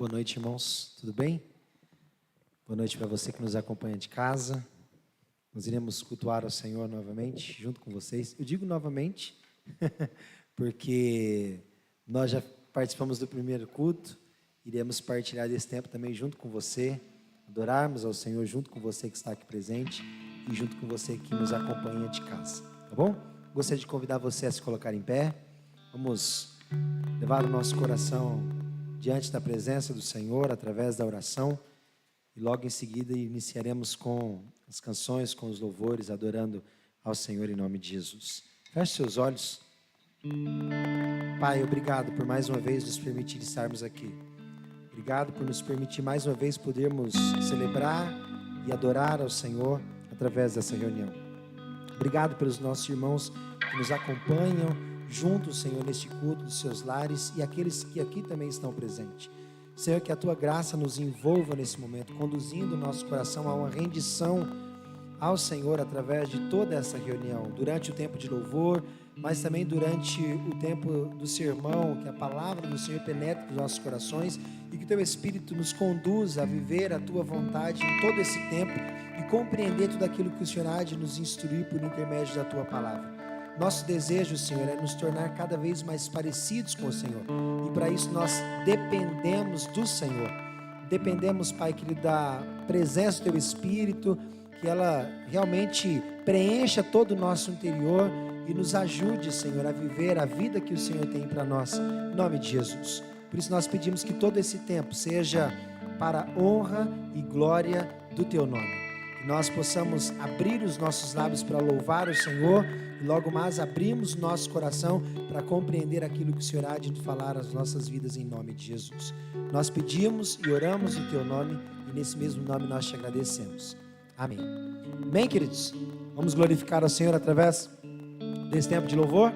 Boa noite, irmãos. Tudo bem? Boa noite para você que nos acompanha de casa. Nós iremos cultuar ao Senhor novamente, junto com vocês. Eu digo novamente, porque nós já participamos do primeiro culto. Iremos partilhar desse tempo também junto com você, adorarmos ao Senhor junto com você que está aqui presente e junto com você que nos acompanha de casa, tá bom? Gostaria de convidar você a se colocar em pé. Vamos levar o nosso coração diante da presença do Senhor através da oração e logo em seguida iniciaremos com as canções, com os louvores, adorando ao Senhor em nome de Jesus. Feche seus olhos. Pai, obrigado por mais uma vez nos permitir estarmos aqui. Obrigado por nos permitir mais uma vez podermos celebrar e adorar ao Senhor através dessa reunião. Obrigado pelos nossos irmãos que nos acompanham juntos, Senhor, neste culto dos seus lares e aqueles que aqui também estão presentes. Senhor, que a Tua graça nos envolva nesse momento, conduzindo o nosso coração a uma rendição ao Senhor através de toda essa reunião, durante o tempo de louvor, mas também durante o tempo do sermão, que a palavra do Senhor penetre nos nossos corações e que o Teu Espírito nos conduza a viver a Tua vontade em todo esse tempo e compreender tudo aquilo que o Senhor há de nos instruir por intermédio da Tua palavra. Nosso desejo, Senhor, é nos tornar cada vez mais parecidos com o Senhor. E para isso nós dependemos do Senhor. Dependemos, Pai querido, da presença do Teu Espírito, que ela realmente preencha todo o nosso interior e nos ajude, Senhor, a viver a vida que o Senhor tem para nós. Em nome de Jesus. Por isso nós pedimos que todo esse tempo seja para a honra e glória do Teu nome. Que nós possamos abrir os nossos lábios para louvar o Senhor e logo mais abrimos nosso coração para compreender aquilo que o Senhor há de falar às nossas vidas em nome de Jesus. Nós pedimos e oramos em Teu nome e nesse mesmo nome nós Te agradecemos. Amém. Amém, queridos? Vamos glorificar ao Senhor através desse tempo de louvor?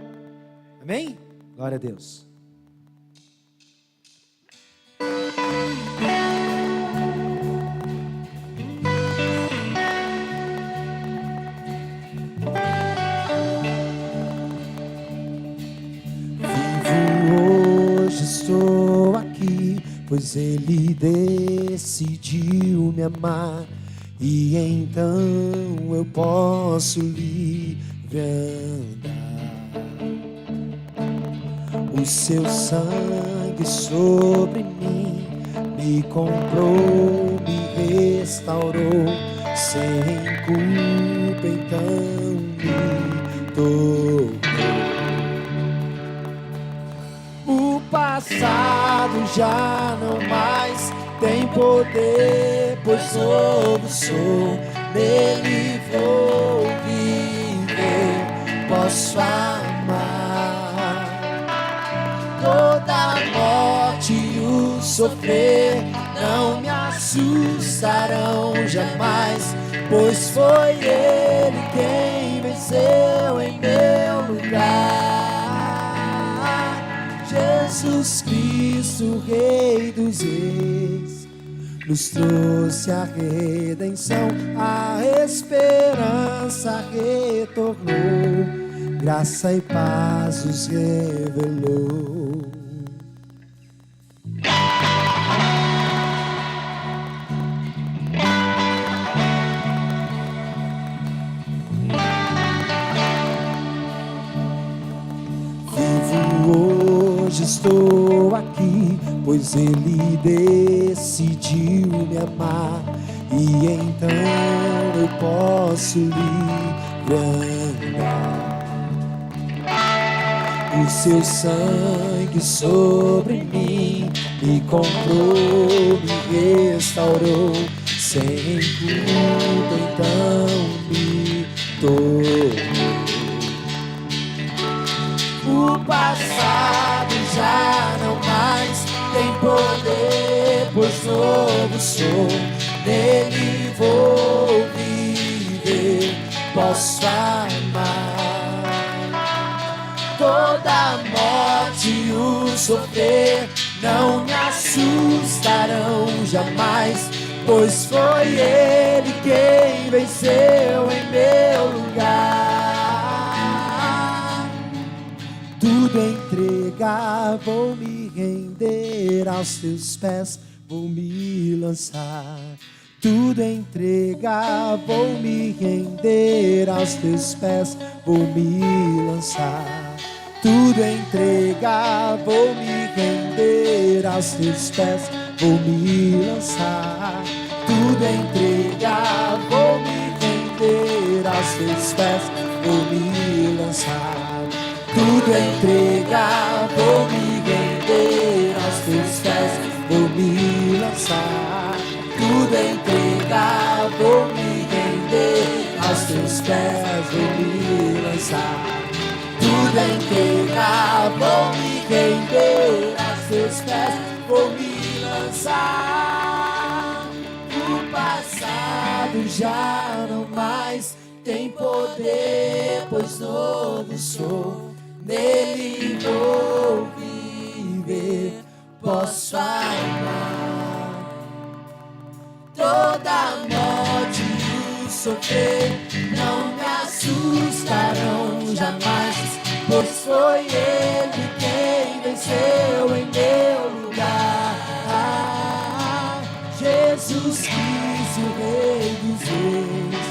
Amém? Glória a Deus. Estou aqui, pois Ele decidiu me amar, e então eu posso livre andar. O Seu sangue sobre mim me comprou, me restaurou, sem culpa então me tocou. Passado já não mais tem poder, pois novo sou, nele vou viver, posso amar. Toda a morte e o sofrer não me assustarão jamais, pois foi Ele quem venceu em meu lugar. Jesus Cristo, Rei dos Reis, nos trouxe a redenção, a esperança retornou, graça e paz os revelou. Hoje estou aqui, pois Ele decidiu me amar, e então eu posso livre andar. O Seu sangue sobre mim me comprou, me restaurou, sem culpa então me tocou. O passado já não mais tem poder, pois novo sou, nele vou viver, posso amar. Toda a morte e o sofrer não me assustarão jamais, pois foi Ele quem venceu em meu lugar. Tudo entregar, vou me render aos Teus pés, vou me lançar, tudo entregar, vou me render aos teus pés, vou me lançar, tudo entregar, vou me render aos teus pés, vou me lançar, tudo entregar, vou me render aos teus pés, vou me lançar, tudo entregar, vou me render aos teus pés, vou me lançar, tudo entregar, vou me render aos teus pés, vou me lançar, tudo entregar, vou me render aos teus pés, vou me lançar. O passado já não mais tem poder, pois novo sou, nele vou viver, posso amar. Toda a morte e o sofrer não me assustarão jamais, pois foi ele quem venceu em meu lugar. Jesus Cristo, o Rei dos Reis,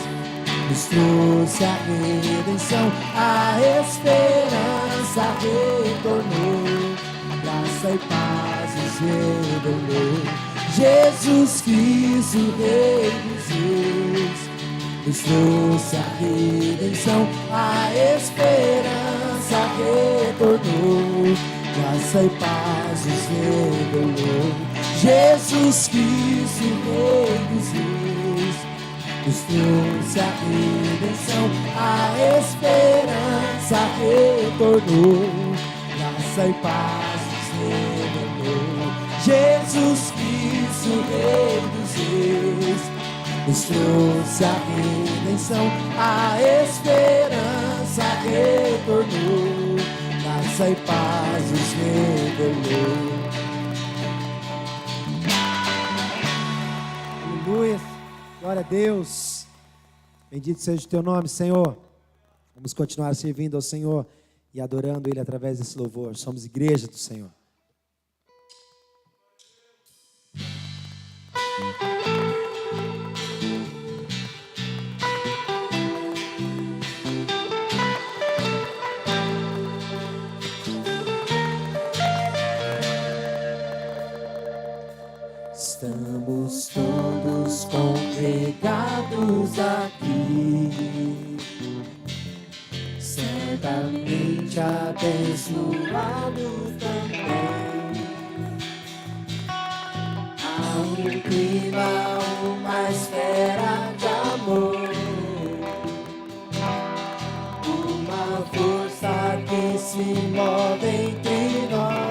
nos trouxe a redenção, a esperança retornou, graça e paz nos revelou. Jesus Cristo, o Rei dos Reis, nos trouxe a redenção, a esperança retornou, graça e paz nos revelou. Jesus Cristo, o Rei dos Reis, nos trouxe a redenção, a esperança retornou, graça e paz nos revelou. Jesus Cristo, o Rei dos Reis, nos trouxe a redenção, a esperança retornou, graça e paz nos revelou. Aleluia, glória a Deus, bendito seja o teu nome, Senhor. Vamos continuar servindo ao Senhor e adorando Ele através desse louvor. Somos igreja do Senhor. Estamos todos congregados aqui, certamente abençoado também. Há um clima, uma esfera de amor, uma força que se move entre nós.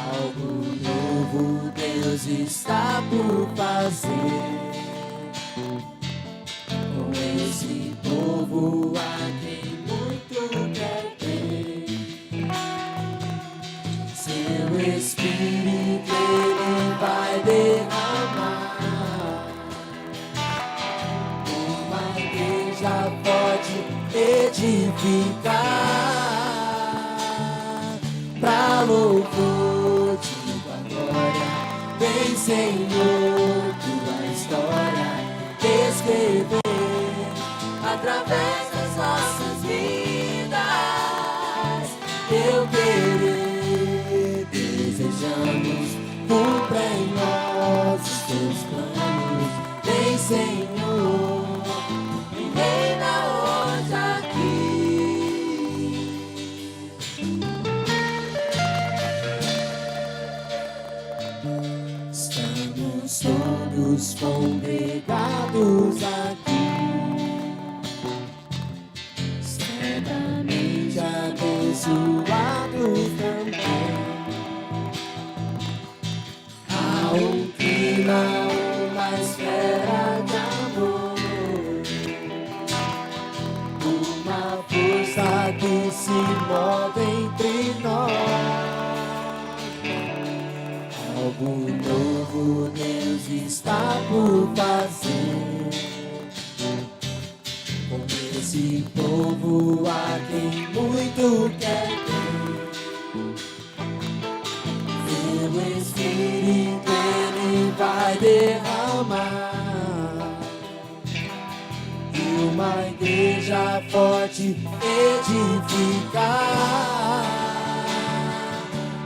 Algo novo Deus está por fazer com esse povo a quem muito quer ter. Seu Espírito Ele vai derramar, uma igreja pode edificar pra louvor de tua glória. Vem, Senhor, tua história escrever através das nossas vidas. Eu querer, desejamos, cumpra em nós os teus planos. Vem, Senhor, e reina hoje aqui. Estamos todos congregados aqui, certamente abençoados também. Há um clima, uma esfera de amor, uma força que se move entre nós. Algo novo Deus está por fazer com esse povo a quem muito quer ter. Seu proclamar e uma igreja forte edificar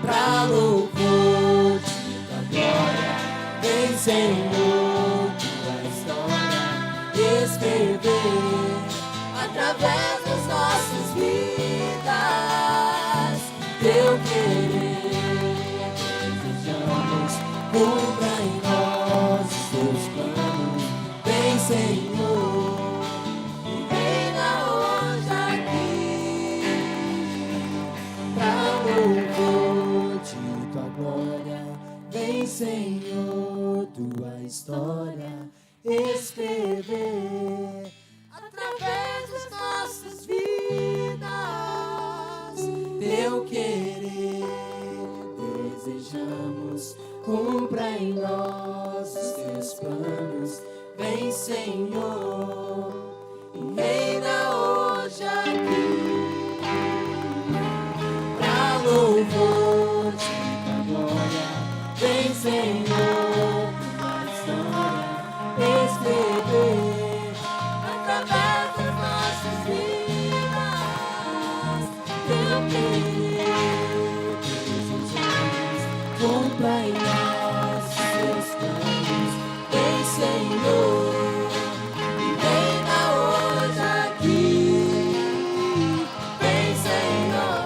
pra louvor de tua glória. Vem, Senhor, tua história escrever através das nossas vidas. Teu querer desejamos, cumpra em nós os teus planos. Vem, Senhor, e reina hoje aqui pra louvor de tua glória. Vem, Senhor, tua história escrever através das nossas vidas. Teu querer desejamos, cumpra em nós os teus planos. Vem, Senhor, e reina hoje aqui pra louvor de tua glória. Vem, Senhor, tua história escrever através das nossas vidas. Teu querer desejamos, cumpra em nós os teus planos. Vem, Senhor, e reina hoje aqui. Vem, Senhor,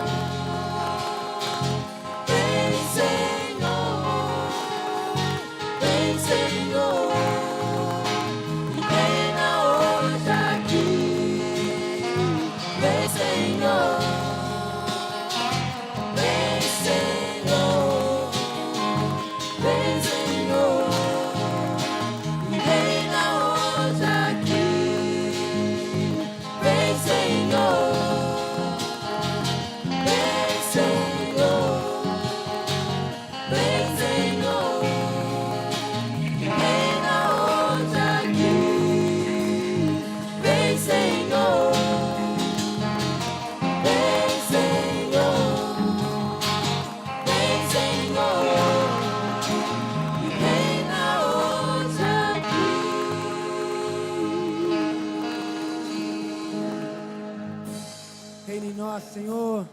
vem, Senhor, vem, Senhor, e reina hoje aqui. Vem, Senhor, vem, Senhor, vem, Senhor, e reina hoje aqui. Vem, Senhor, vem, Senhor, vem, Senhor, e reina hoje aqui. Vem, Senhor, vem, Senhor, vem, Senhor, e reina hoje aqui. Reina em nós, Senhor.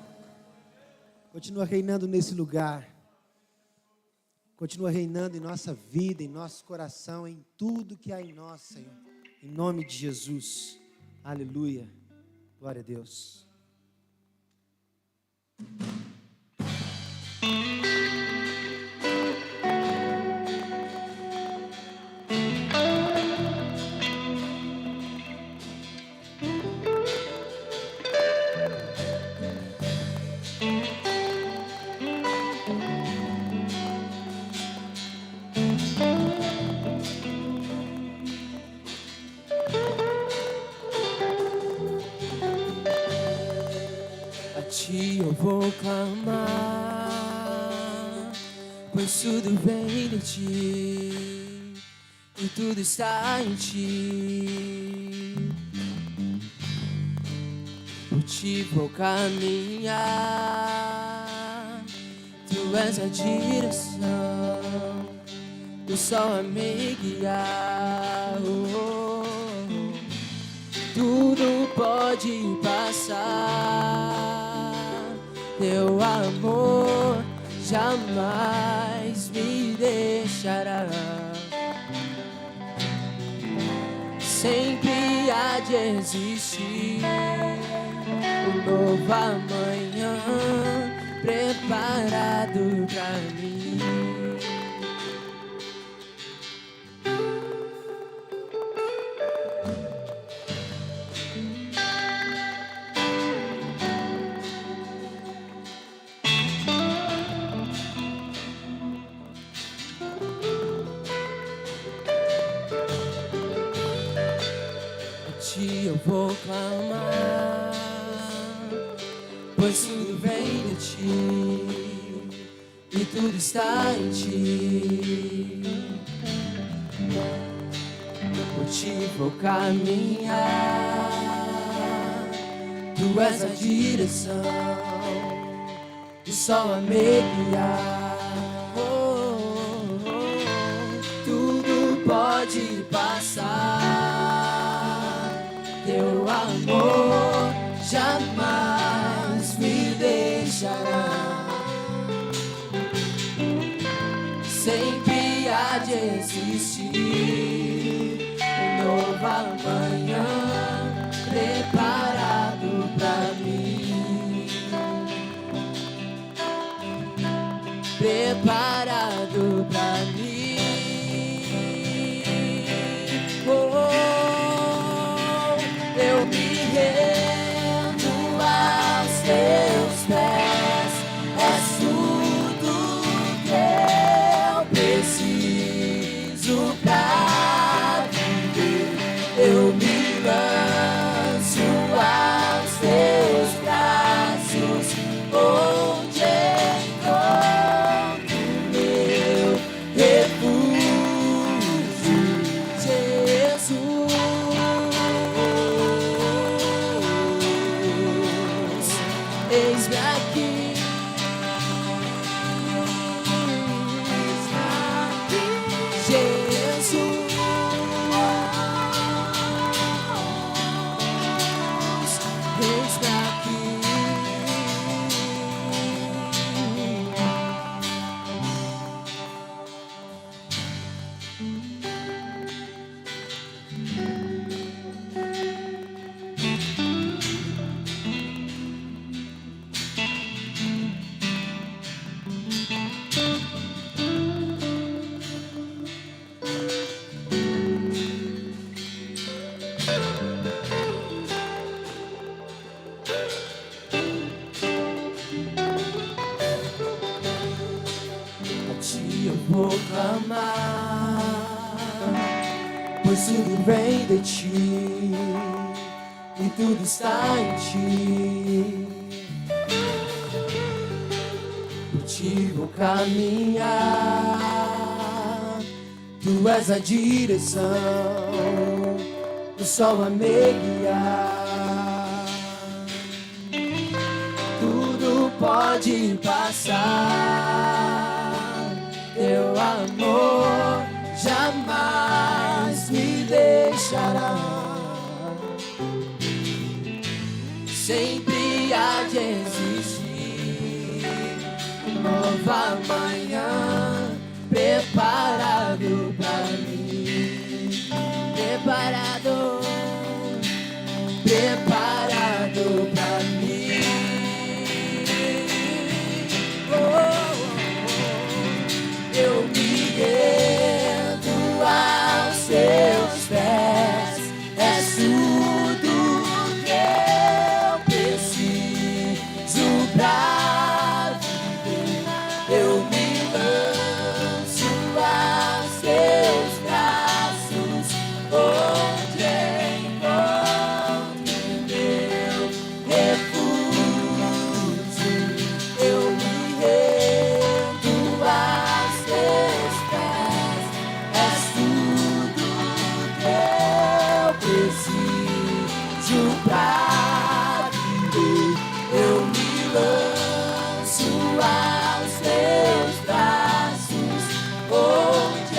Continua reinando nesse lugar. Continua reinando em nossa vida, em nosso coração, em tudo que há em nós, Senhor. Em nome de Jesus. Aleluia. Glória a Deus. A ti eu vou clamar, pois tudo vem de ti e tudo está em ti. Por ti vou caminhar, tu és a direção, o sol a me guiar. Tudo pode passar, teu amor jamais me deixará. Sempre há de existir um novo amanhã preparado pra mim. Eu vou clamar, pois tudo vem de ti e tudo está em ti. Por ti vou caminhar, tu és a direção, o sol a me guiar. Tudo pode pode passar. Teu amor jamais me deixará. Sempre há de existir um novo amanhã preparado pra mim, preparado pra mim. Eu me rendo aos teus pés, és tudo que eu preciso pra viver. Eu me lanço aos teus braços, onde encontro meu refúgio, Jesus. Eis-me aqui, Jesus. Eis-me aqui. A ti eu vou clamar, pois tudo vem de ti e tudo está em ti. Por ti vou caminhar, tu és a direção, o sol a me guiar. Tudo pode passar, teu amor jamais me deixará. Sempre há de existir um novo amanhã preparado pra mim, preparado, preparado pra mim. Eu me rendo aos seus pés, és tudo que eu preciso pra viver. Eu me lanço aos seus braços, onde encontro meu refúgio. Eu me rendo aos teus pés, és tudo que eu preciso pra viver. Eu me lanço aos teus braços, onde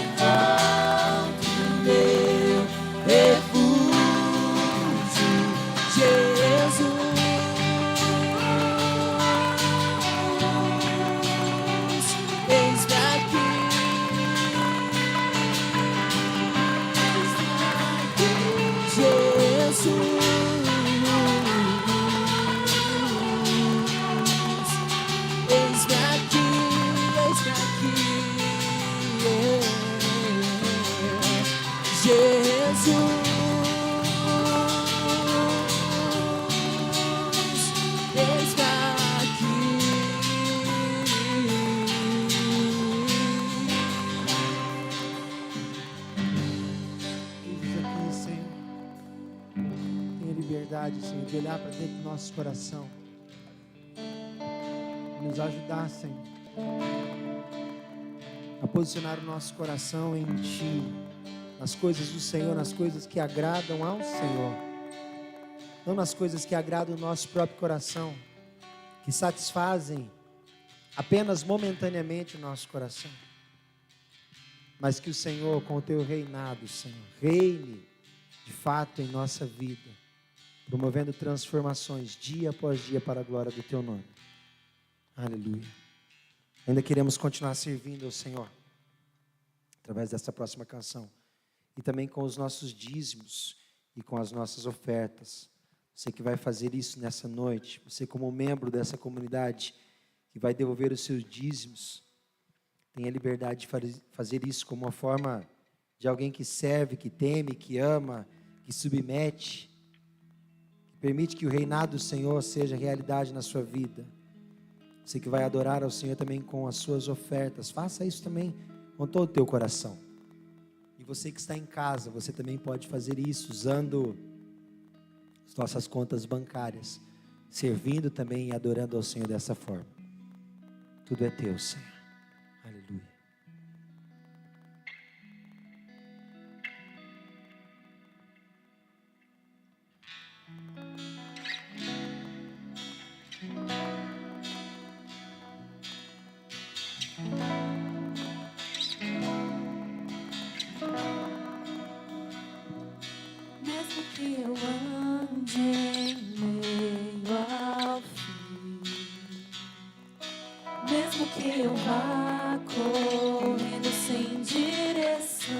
encontro meu refúgio, Jesus. Eis-me aqui, Jesus. Eis-me aqui, eis-me aqui, Jesus. Eis-me aqui. Eis aqui, Senhor. Tenha liberdade, Senhor, de olhar para dentro do nosso coração. Nos ajudar, Senhor, a posicionar o nosso coração em Ti, nas coisas do Senhor, nas coisas que agradam ao Senhor, não nas coisas que agradam o nosso próprio coração, que satisfazem apenas momentaneamente o nosso coração. mas que o Senhor, com o teu reinado, Senhor, reine de fato em nossa vida, promovendo transformações dia após dia para a glória do teu nome. Aleluia. Ainda queremos continuar servindo ao Senhor através dessa próxima canção e também com os nossos dízimos e com as nossas ofertas. Você que vai fazer isso nessa noite, você como membro dessa comunidade que vai devolver os seus dízimos, tenha liberdade de fazer isso como uma forma de alguém que serve, que teme, que ama, que submete, que permite que o reinado do Senhor seja realidade na sua vida. Você que vai adorar ao Senhor também com as suas ofertas, faça isso também com todo o teu coração. E você que está em casa, você também pode fazer isso usando as nossas contas bancárias, servindo também e adorando ao Senhor dessa forma. Tudo é teu, Senhor. Aleluia. Mesmo que eu ande em meio ao fim, mesmo que eu vá correndo sem direção,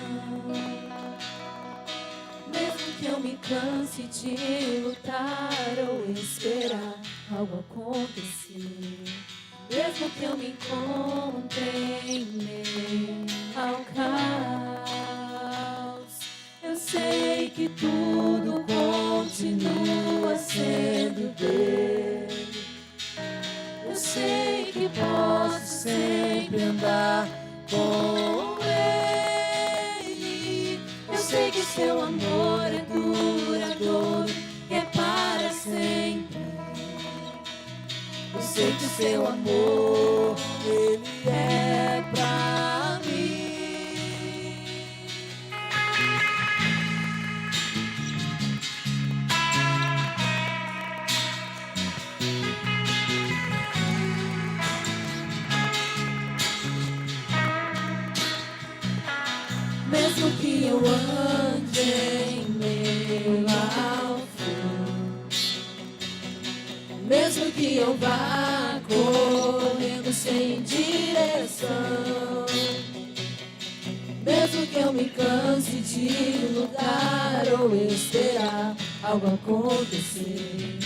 mesmo que eu me canse de lutar ou esperar algo acontecer, mesmo que eu me encontre em meio ao caos, eu sei que tudo continua sendo Deus. Eu sei que posso sempre andar com Ele. Eu sei que seu amor é duradouro, é para sempre. Eu sei que seu amor, Ele é pra mim. Mesmo que eu ande em meio ao fim, mesmo que eu vá correndo sem direção, mesmo que eu me canse de lutar ou esperar algo acontecer,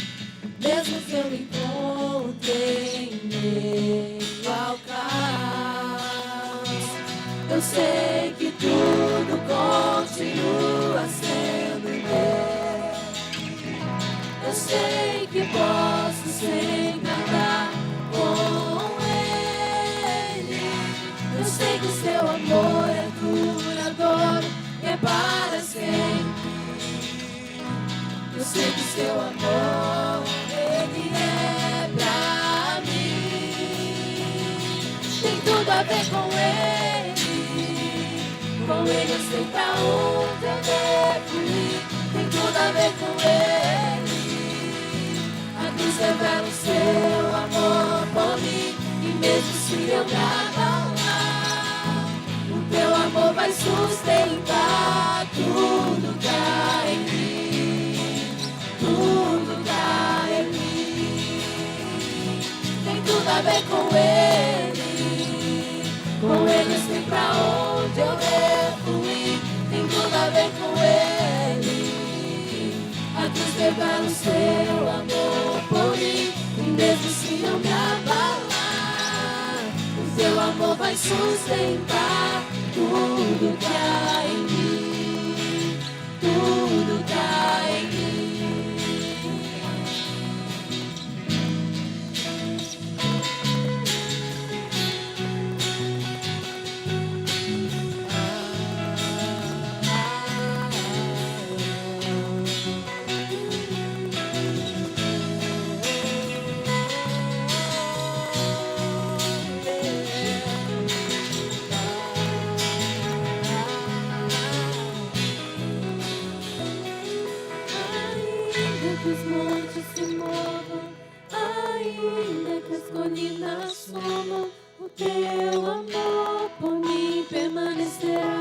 mesmo que eu me encontre em meio ao caos, eu sei que tudo continua sendo Deus. Eu sei que posso sempre andar com Ele. Eu sei que seu amor é duradouro, é para sempre. Eu sei que seu amor, Ele é pra mim. Tem tudo a ver com Ele. Com Ele eu sei pra onde eu devo ir. Tem tudo a ver com Ele. A cruz revela o seu amor por mim. E mesmo se eu me abalar, o teu amor vai sustentar tudo que há em mim. Tudo que há em mim. Tem tudo a ver com Ele. Com Ele eu sei pra onde eu devo ir. Tem tudo a ver com Ele. A cruz revela o seu amor por mim. E mesmo se eu me abalar, o seu amor vai sustentar tudo que há em mim. Tudo que há em mim. Ainda que os montes se movam, ainda que as colinas sumam, o teu amor por mim permanecerá.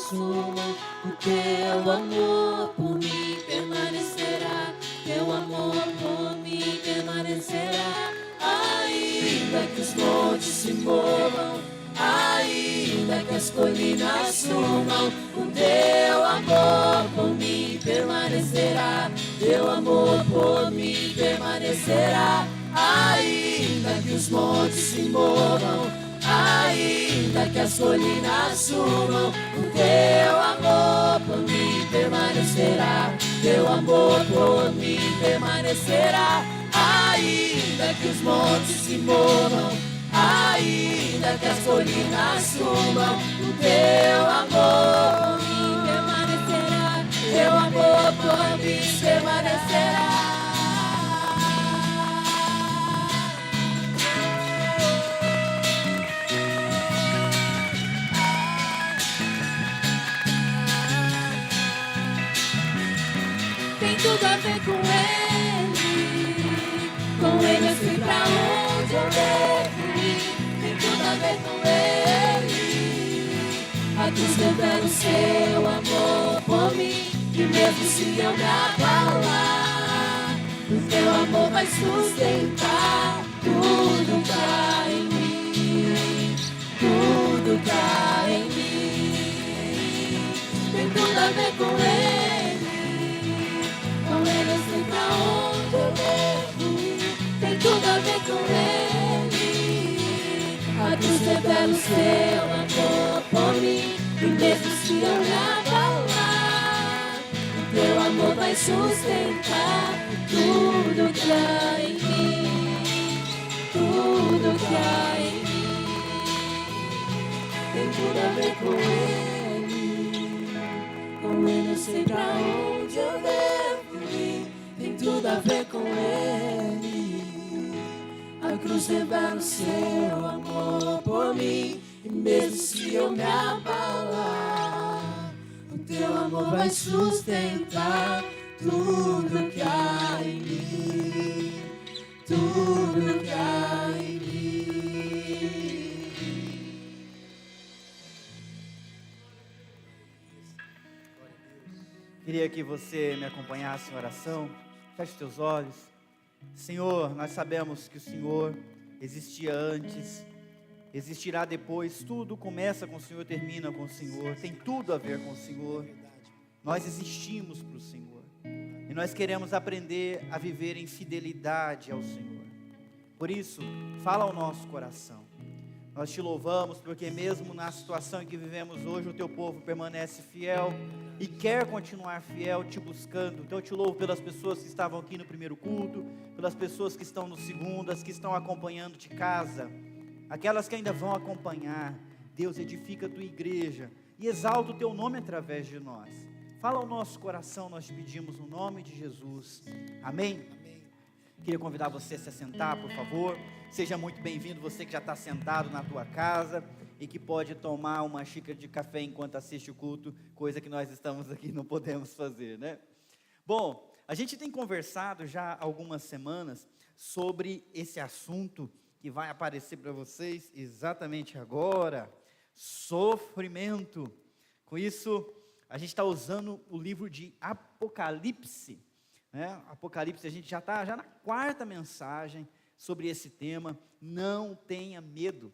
assumam. O teu amor por mim permanecerá. Teu amor por mim permanecerá. Ainda que os montes se movam, ainda que as colinas sumam, o teu amor por mim permanecerá. Teu amor por mim permanecerá. Ainda que os montes se movam, ainda que as colinas sumam, o teu amor por mim permanecerá. Teu amor por mim permanecerá. Ainda que os montes se movam, ainda que as colinas sumam, o teu amor por mim permanecerá. Teu amor por mim permanecerá. Tem tudo a ver com ele eu sei pra onde eu devo ir. Tem tudo a ver com ele. A cruz revela o seu amor por mim. E mesmo se eu me abalar, o teu amor vai sustentar tudo que há em mim. Tudo que há em mim. Tem tudo a ver com ele. Com ele eu sei pra onde eu devo ir. Tem tudo a ver com ele. A cruz revela o seu amor por mim. E mesmo se eu me abalar, o teu amor vai sustentar tudo que há em mim. Tudo que há em mim. Tem tudo a ver com ele. Com ele eu sei pra onde eu devo ir. Tem tudo a ver com ele. A cruz revela o seu amor por mim. E mesmo se eu me abalar, o teu amor vai sustentar tudo que há em mim. Tudo que há em mim. Queria que você me acompanhasse em oração. Feche os teus olhos. Senhor, nós sabemos que o Senhor existia antes, existirá depois. Tudo começa com o Senhor, termina com o Senhor. Tem tudo a ver com o Senhor. Nós existimos para o Senhor. E nós queremos aprender a viver em fidelidade ao Senhor. Por isso, fala ao nosso coração. Nós te louvamos porque mesmo na situação em que vivemos hoje, o teu povo permanece fiel e quer continuar fiel te buscando. Então eu te louvo pelas pessoas que estavam aqui no primeiro culto, pelas pessoas que estão no segundo, as que estão acompanhando de casa, aquelas que ainda vão acompanhar. Deus, edifica a tua igreja e exalta o teu nome através de nós. Fala ao nosso coração, nós te pedimos no nome de Jesus. Amém? Queria convidar você a se assentar, por favor. Seja muito bem-vindo, você que já está sentado na tua casa e que pode tomar uma xícara de café enquanto assiste o culto, coisa que nós estamos aqui não podemos fazer, né? Bom, a gente tem conversado já há algumas semanas sobre esse assunto que vai aparecer para vocês exatamente agora: sofrimento. Com isso, a gente está usando o livro de Apocalipse, né? Apocalipse, a gente já está na quarta mensagem sobre esse tema. Não tenha medo.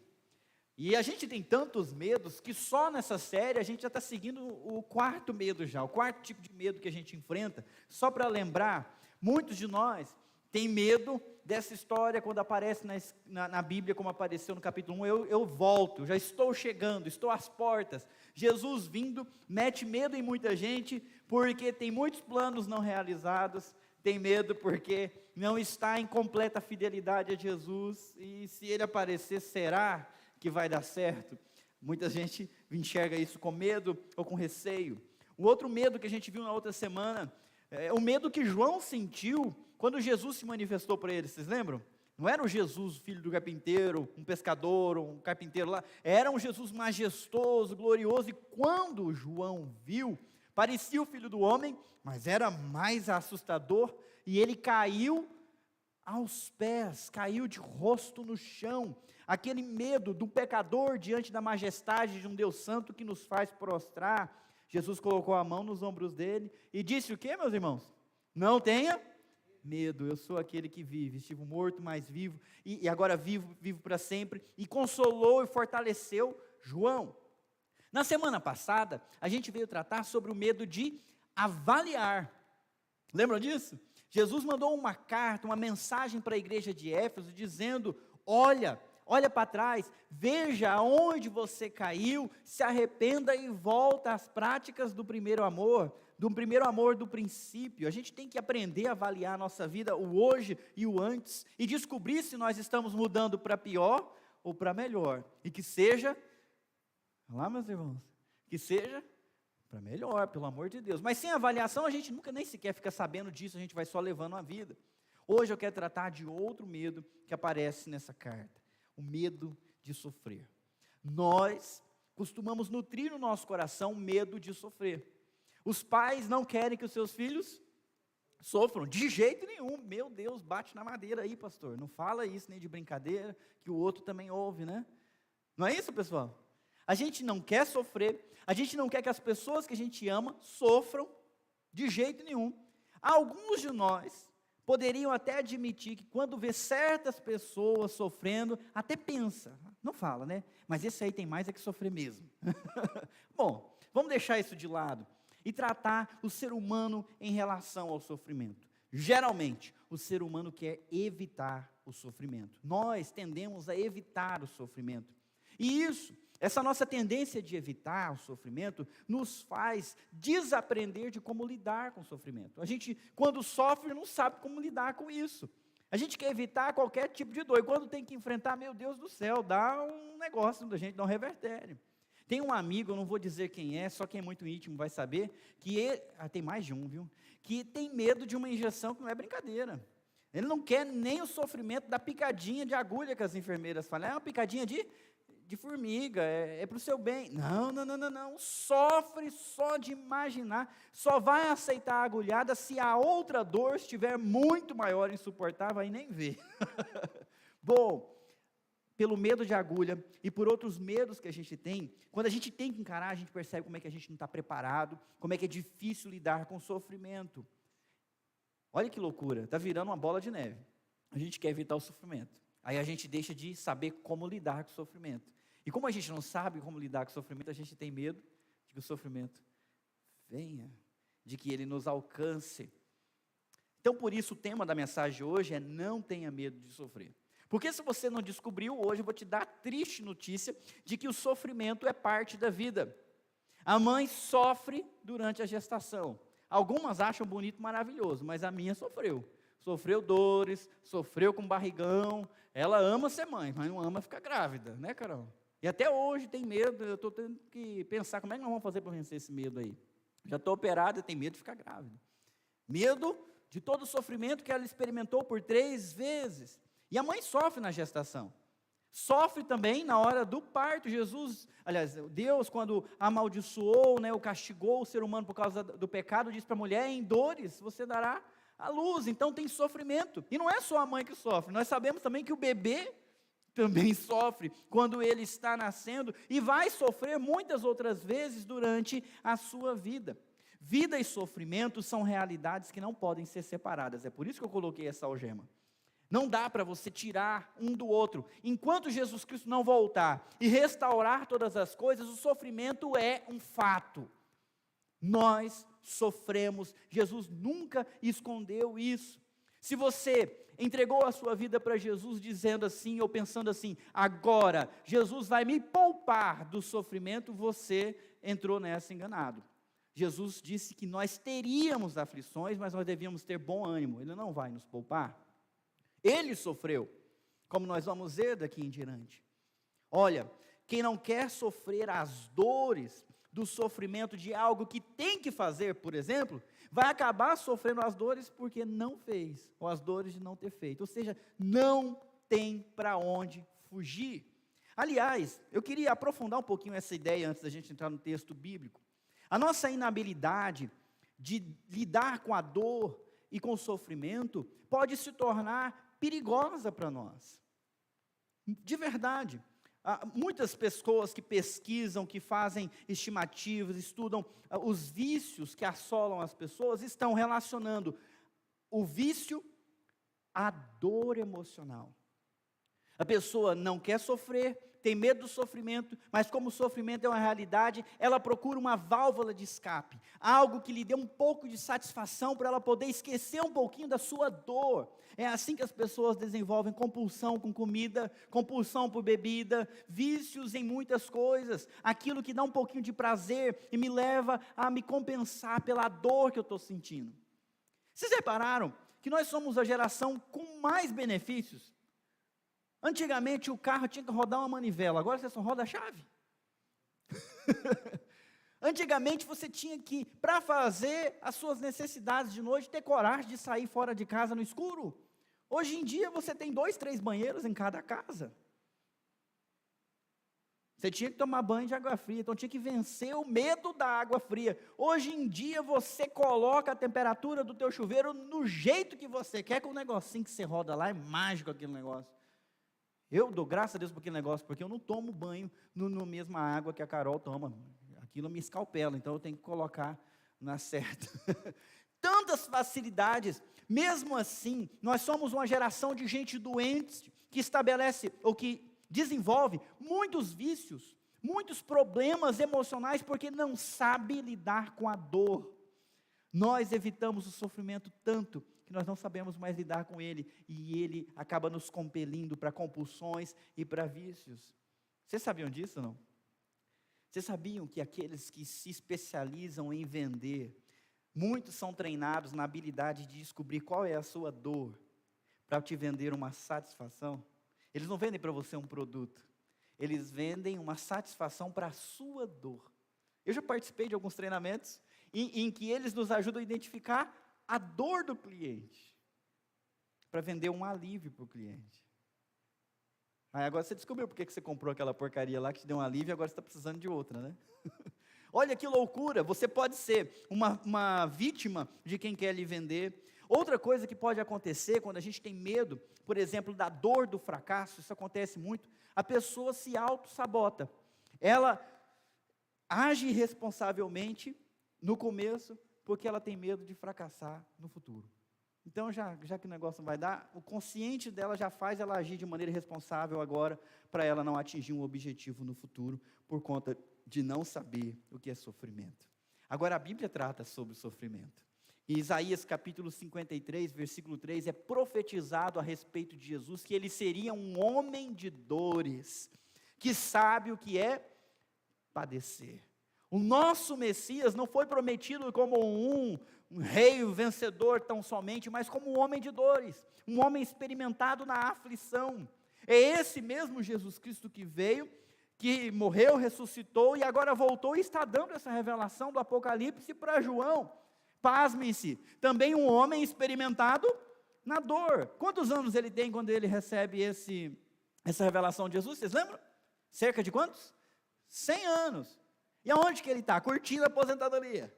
E a gente tem tantos medos que só nessa série a gente já está seguindo o quarto medo já, o quarto tipo de medo que a gente enfrenta. Só para lembrar, muitos de nós têm medo dessa história quando aparece na Bíblia, como apareceu no capítulo 1, eu volto, já estou chegando, estou às portas. Jesus vindo mete medo em muita gente, porque tem muitos planos não realizados, tem medo porque não está em completa fidelidade a Jesus, e se ele aparecer, será que vai dar certo? Muita gente enxerga isso com medo ou com receio. O outro medo que a gente viu na outra semana, é o medo que João sentiu quando Jesus se manifestou para ele. Vocês lembram? Não era o Jesus, filho do carpinteiro, um pescador, um carpinteiro lá. Era um Jesus majestoso, glorioso. E quando João viu, parecia o filho do homem, mas era mais assustador. E ele caiu aos pés, caiu de rosto no chão. aquele medo do pecador diante da majestade de um Deus santo que nos faz prostrar, Jesus colocou a mão nos ombros dele e disse o que, meus irmãos? Não tenha medo, eu sou aquele que vive, estive morto, mas vivo, e agora vivo para sempre, e consolou e fortaleceu João. Na semana passada, a gente veio tratar sobre o medo de avaliar. Lembram disso? Jesus mandou uma carta, uma mensagem para a igreja de Éfeso, dizendo: olha para trás, veja aonde você caiu, se arrependa e volta às práticas do primeiro amor do princípio. A gente tem que aprender a avaliar a nossa vida, o hoje e o antes, e descobrir se nós estamos mudando para pior ou para melhor, e que seja, lá meus irmãos, que seja para melhor, pelo amor de Deus. Mas sem avaliação, a gente nunca nem sequer fica sabendo disso, a gente vai só levando a vida. Hoje eu quero tratar de outro medo que aparece nessa carta, o medo de sofrer. Nós costumamos nutrir no nosso coração o medo de sofrer. Os pais não querem que os seus filhos sofram, de jeito nenhum. Meu Deus, bate na madeira aí, pastor. Não fala isso nem de brincadeira, que o outro também ouve, né? Não é isso, pessoal? A gente não quer sofrer, a gente não quer que as pessoas que a gente ama sofram, de jeito nenhum. Alguns de nós poderiam até admitir que quando vê certas pessoas sofrendo, até pensa, não fala, né? Mas esse aí tem mais é que sofrer mesmo. Bom, vamos deixar isso de lado e tratar o ser humano em relação ao sofrimento. Geralmente, o ser humano quer evitar o sofrimento. Nós tendemos a evitar o sofrimento. E essa nossa tendência de evitar o sofrimento, nos faz desaprender de como lidar com o sofrimento. A gente, quando sofre, não sabe como lidar com isso. A gente quer evitar qualquer tipo de dor. E quando tem que enfrentar, meu Deus do céu, dá um negócio da gente, dá um revertério. Tem um amigo, eu não vou dizer quem é, só quem é muito íntimo vai saber, tem mais de um, viu? Que tem medo de uma injeção que não é brincadeira. Ele não quer nem o sofrimento da picadinha de agulha que as enfermeiras falam. É uma picadinha de formiga, é para o seu bem. Não. Sofre só de imaginar. Só vai aceitar a agulhada se a outra dor estiver muito maior, insuportável, aí nem vê. Bom, pelo medo de agulha e por outros medos que a gente tem, quando a gente tem que encarar, a gente percebe como é que a gente não está preparado, como é que é difícil lidar com o sofrimento. Olha que loucura, está virando uma bola de neve. A gente quer evitar o sofrimento. Aí a gente deixa de saber como lidar com o sofrimento. E como a gente não sabe como lidar com o sofrimento, a gente tem medo de que o sofrimento venha, de que ele nos alcance. Então, por isso, o tema da mensagem de hoje é: não tenha medo de sofrer. Porque se você não descobriu, hoje eu vou te dar a triste notícia de que o sofrimento é parte da vida. A mãe sofre durante a gestação. Algumas acham bonito e maravilhoso, mas a minha sofreu. Sofreu dores, sofreu com barrigão. Ela ama ser mãe, mas não ama ficar grávida, né, Carol? E até hoje tem medo, eu estou tendo que pensar como é que nós vamos fazer para vencer esse medo aí. Já estou operada e tenho medo de ficar grávida. Medo de todo o sofrimento que ela experimentou por 3 vezes. E a mãe sofre na gestação. Sofre também na hora do parto. Deus, quando amaldiçoou, o castigou o ser humano por causa do pecado, disse para a mulher: em dores você dará a luz. Então tem sofrimento. E não é só a mãe que sofre. Nós sabemos também que o bebê também sofre quando ele está nascendo e vai sofrer muitas outras vezes durante a sua vida. Vida e sofrimento são realidades que não podem ser separadas. É por isso que eu coloquei essa algema. Não dá para você tirar um do outro. Enquanto Jesus Cristo não voltar e restaurar todas as coisas, o sofrimento é um fato. Nós sofremos. Jesus nunca escondeu isso. Se você entregou a sua vida para Jesus dizendo assim, ou pensando assim: agora Jesus vai me poupar do sofrimento, você entrou nessa enganado. Jesus disse que nós teríamos aflições, mas nós devíamos ter bom ânimo. Ele não vai nos poupar. Ele sofreu, como nós vamos ver daqui em diante. Olha, quem não quer sofrer as dores do sofrimento de algo que tem que fazer, por exemplo, vai acabar sofrendo as dores porque não fez, ou as dores de não ter feito. Ou seja, não tem para onde fugir. Aliás, eu queria aprofundar um pouquinho essa ideia antes da gente entrar no texto bíblico. A nossa inabilidade de lidar com a dor e com o sofrimento pode se tornar perigosa para nós. De verdade. Muitas pessoas que pesquisam, que fazem estimativas, estudam os vícios que assolam as pessoas, estão relacionando o vício à dor emocional. A pessoa não quer sofrer, tem medo do sofrimento, mas como o sofrimento é uma realidade, ela procura uma válvula de escape, algo que lhe dê um pouco de satisfação para ela poder esquecer um pouquinho da sua dor. É assim que as pessoas desenvolvem compulsão com comida, compulsão por bebida, vícios em muitas coisas, aquilo que dá um pouquinho de prazer e me leva a me compensar pela dor que eu estou sentindo. Vocês repararam que nós somos a geração com mais benefícios? Antigamente o carro tinha que rodar uma manivela, agora você só roda a chave. Antigamente você tinha que, para fazer as suas necessidades de noite, ter coragem de sair fora de casa no escuro. Hoje em dia você tem 2, 3 banheiros em cada casa. Você tinha que tomar banho de água fria, então tinha que vencer o medo da água fria. Hoje em dia você coloca a temperatura do teu chuveiro no jeito que você quer, com o negocinho que você roda lá, é mágico aquele negócio. Eu dou graças a Deus por aquele negócio, porque eu não tomo banho na mesma água que a Carol toma. Aquilo me escalpela, então eu tenho que colocar na certa. Tantas facilidades, mesmo assim, nós somos uma geração de gente doente, que estabelece, ou que desenvolve muitos vícios, muitos problemas emocionais, porque não sabe lidar com a dor. Nós evitamos o sofrimento tanto, que nós não sabemos mais lidar com ele, e ele acaba nos compelindo para compulsões e para vícios. Vocês sabiam disso ou não? Vocês sabiam que aqueles que se especializam em vender, muitos são treinados na habilidade de descobrir qual é a sua dor, para te vender uma satisfação? Eles não vendem para você um produto, eles vendem uma satisfação para a sua dor. Eu já participei de alguns treinamentos, em que eles nos ajudam a identificar a dor do cliente, para vender um alívio para o cliente. Aí agora você descobriu porque que você comprou aquela porcaria lá que te deu um alívio e agora você está precisando de outra, né? Olha que loucura, você pode ser uma vítima de quem quer lhe vender. Outra coisa que pode acontecer quando a gente tem medo, por exemplo, da dor do fracasso, isso acontece muito, a pessoa se auto-sabota. Ela age irresponsavelmente no começo, porque ela tem medo de fracassar no futuro. Então, já que o negócio não vai dar, o consciente dela já faz ela agir de maneira irresponsável agora, para ela não atingir um objetivo no futuro, por conta de não saber o que é sofrimento. Agora, a Bíblia trata sobre o sofrimento. Em Isaías capítulo 53, versículo 3, é profetizado a respeito de Jesus, que ele seria um homem de dores, que sabe o que é padecer. O nosso Messias não foi prometido como um rei vencedor tão somente, mas como um homem de dores, um homem experimentado na aflição. É esse mesmo Jesus Cristo que veio, que morreu, ressuscitou e agora voltou e está dando essa revelação do Apocalipse para João. Pasmem-se, também um homem experimentado na dor. Quantos anos ele tem quando ele recebe essa revelação de Jesus? Vocês lembram? Cerca de quantos? 100 anos. E aonde que ele está? Curtindo a aposentadoria.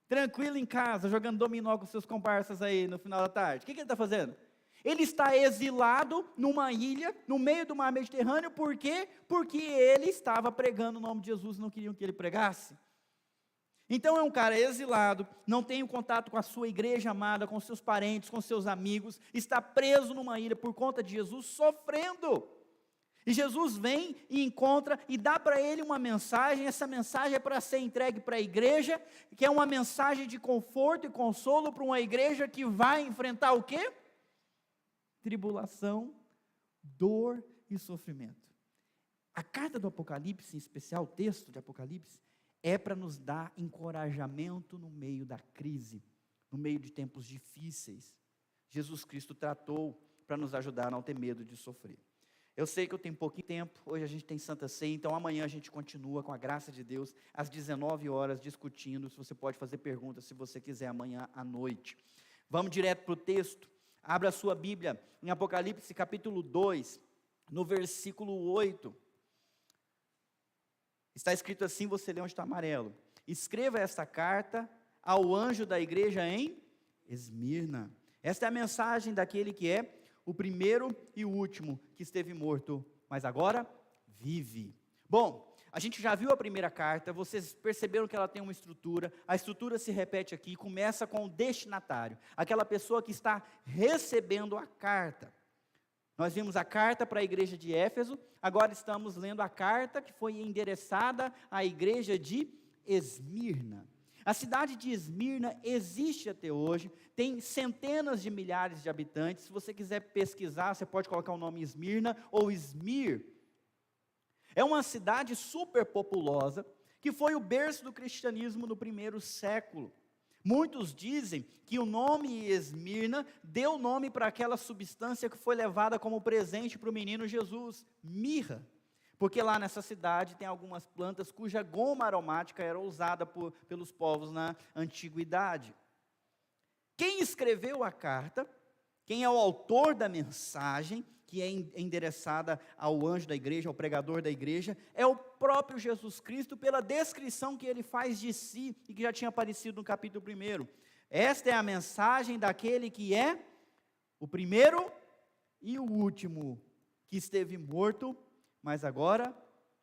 Tranquilo em casa, jogando dominó com seus comparsas aí no final da tarde. O que ele está fazendo? Ele está exilado numa ilha, no meio do mar Mediterrâneo. Por quê? Porque ele estava pregando o nome de Jesus e não queriam que ele pregasse. Então é um cara exilado, não tem o contato com a sua igreja amada, com seus parentes, com seus amigos, está preso numa ilha por conta de Jesus, sofrendo. E Jesus vem e encontra e dá para ele uma mensagem, essa mensagem é para ser entregue para a igreja, que é uma mensagem de conforto e consolo para uma igreja que vai enfrentar o quê? Tribulação, dor e sofrimento. A carta do Apocalipse, em especial o texto de Apocalipse, é para nos dar encorajamento no meio da crise, no meio de tempos difíceis. Jesus Cristo tratou para nos ajudar a não ter medo de sofrer. Eu sei que eu tenho pouquinho tempo, hoje a gente tem Santa Ceia, então amanhã a gente continua com a graça de Deus, às 19 horas, discutindo. Se você pode fazer perguntas, se você quiser, amanhã à noite. Vamos direto para o texto. Abra a sua Bíblia em Apocalipse capítulo 2, no versículo 8. Está escrito assim, você lê onde está amarelo. Escreva esta carta ao anjo da igreja em Esmirna. Esta é a mensagem daquele que é o primeiro e o último que esteve morto, mas agora vive. Bom, a gente já viu a primeira carta, vocês perceberam que ela tem uma estrutura, a estrutura se repete aqui, começa com o destinatário, aquela pessoa que está recebendo a carta. Nós vimos a carta para a igreja de Éfeso, agora estamos lendo a carta que foi endereçada à igreja de Esmirna. A cidade de Esmirna existe até hoje, tem centenas de milhares de habitantes. Se você quiser pesquisar, você pode colocar o nome Esmirna ou Esmir. É uma cidade super populosa, que foi o berço do cristianismo no primeiro século. Muitos dizem que o nome Esmirna deu nome para aquela substância que foi levada como presente para o menino Jesus, mirra. Porque lá nessa cidade tem algumas plantas cuja goma aromática era usada pelos povos na antiguidade. Quem escreveu a carta, quem é o autor da mensagem, que é endereçada ao anjo da igreja, ao pregador da igreja, é o próprio Jesus Cristo, pela descrição que ele faz de si, e que já tinha aparecido no capítulo 1. Esta é a mensagem daquele que é o primeiro e o último, que esteve morto, mas agora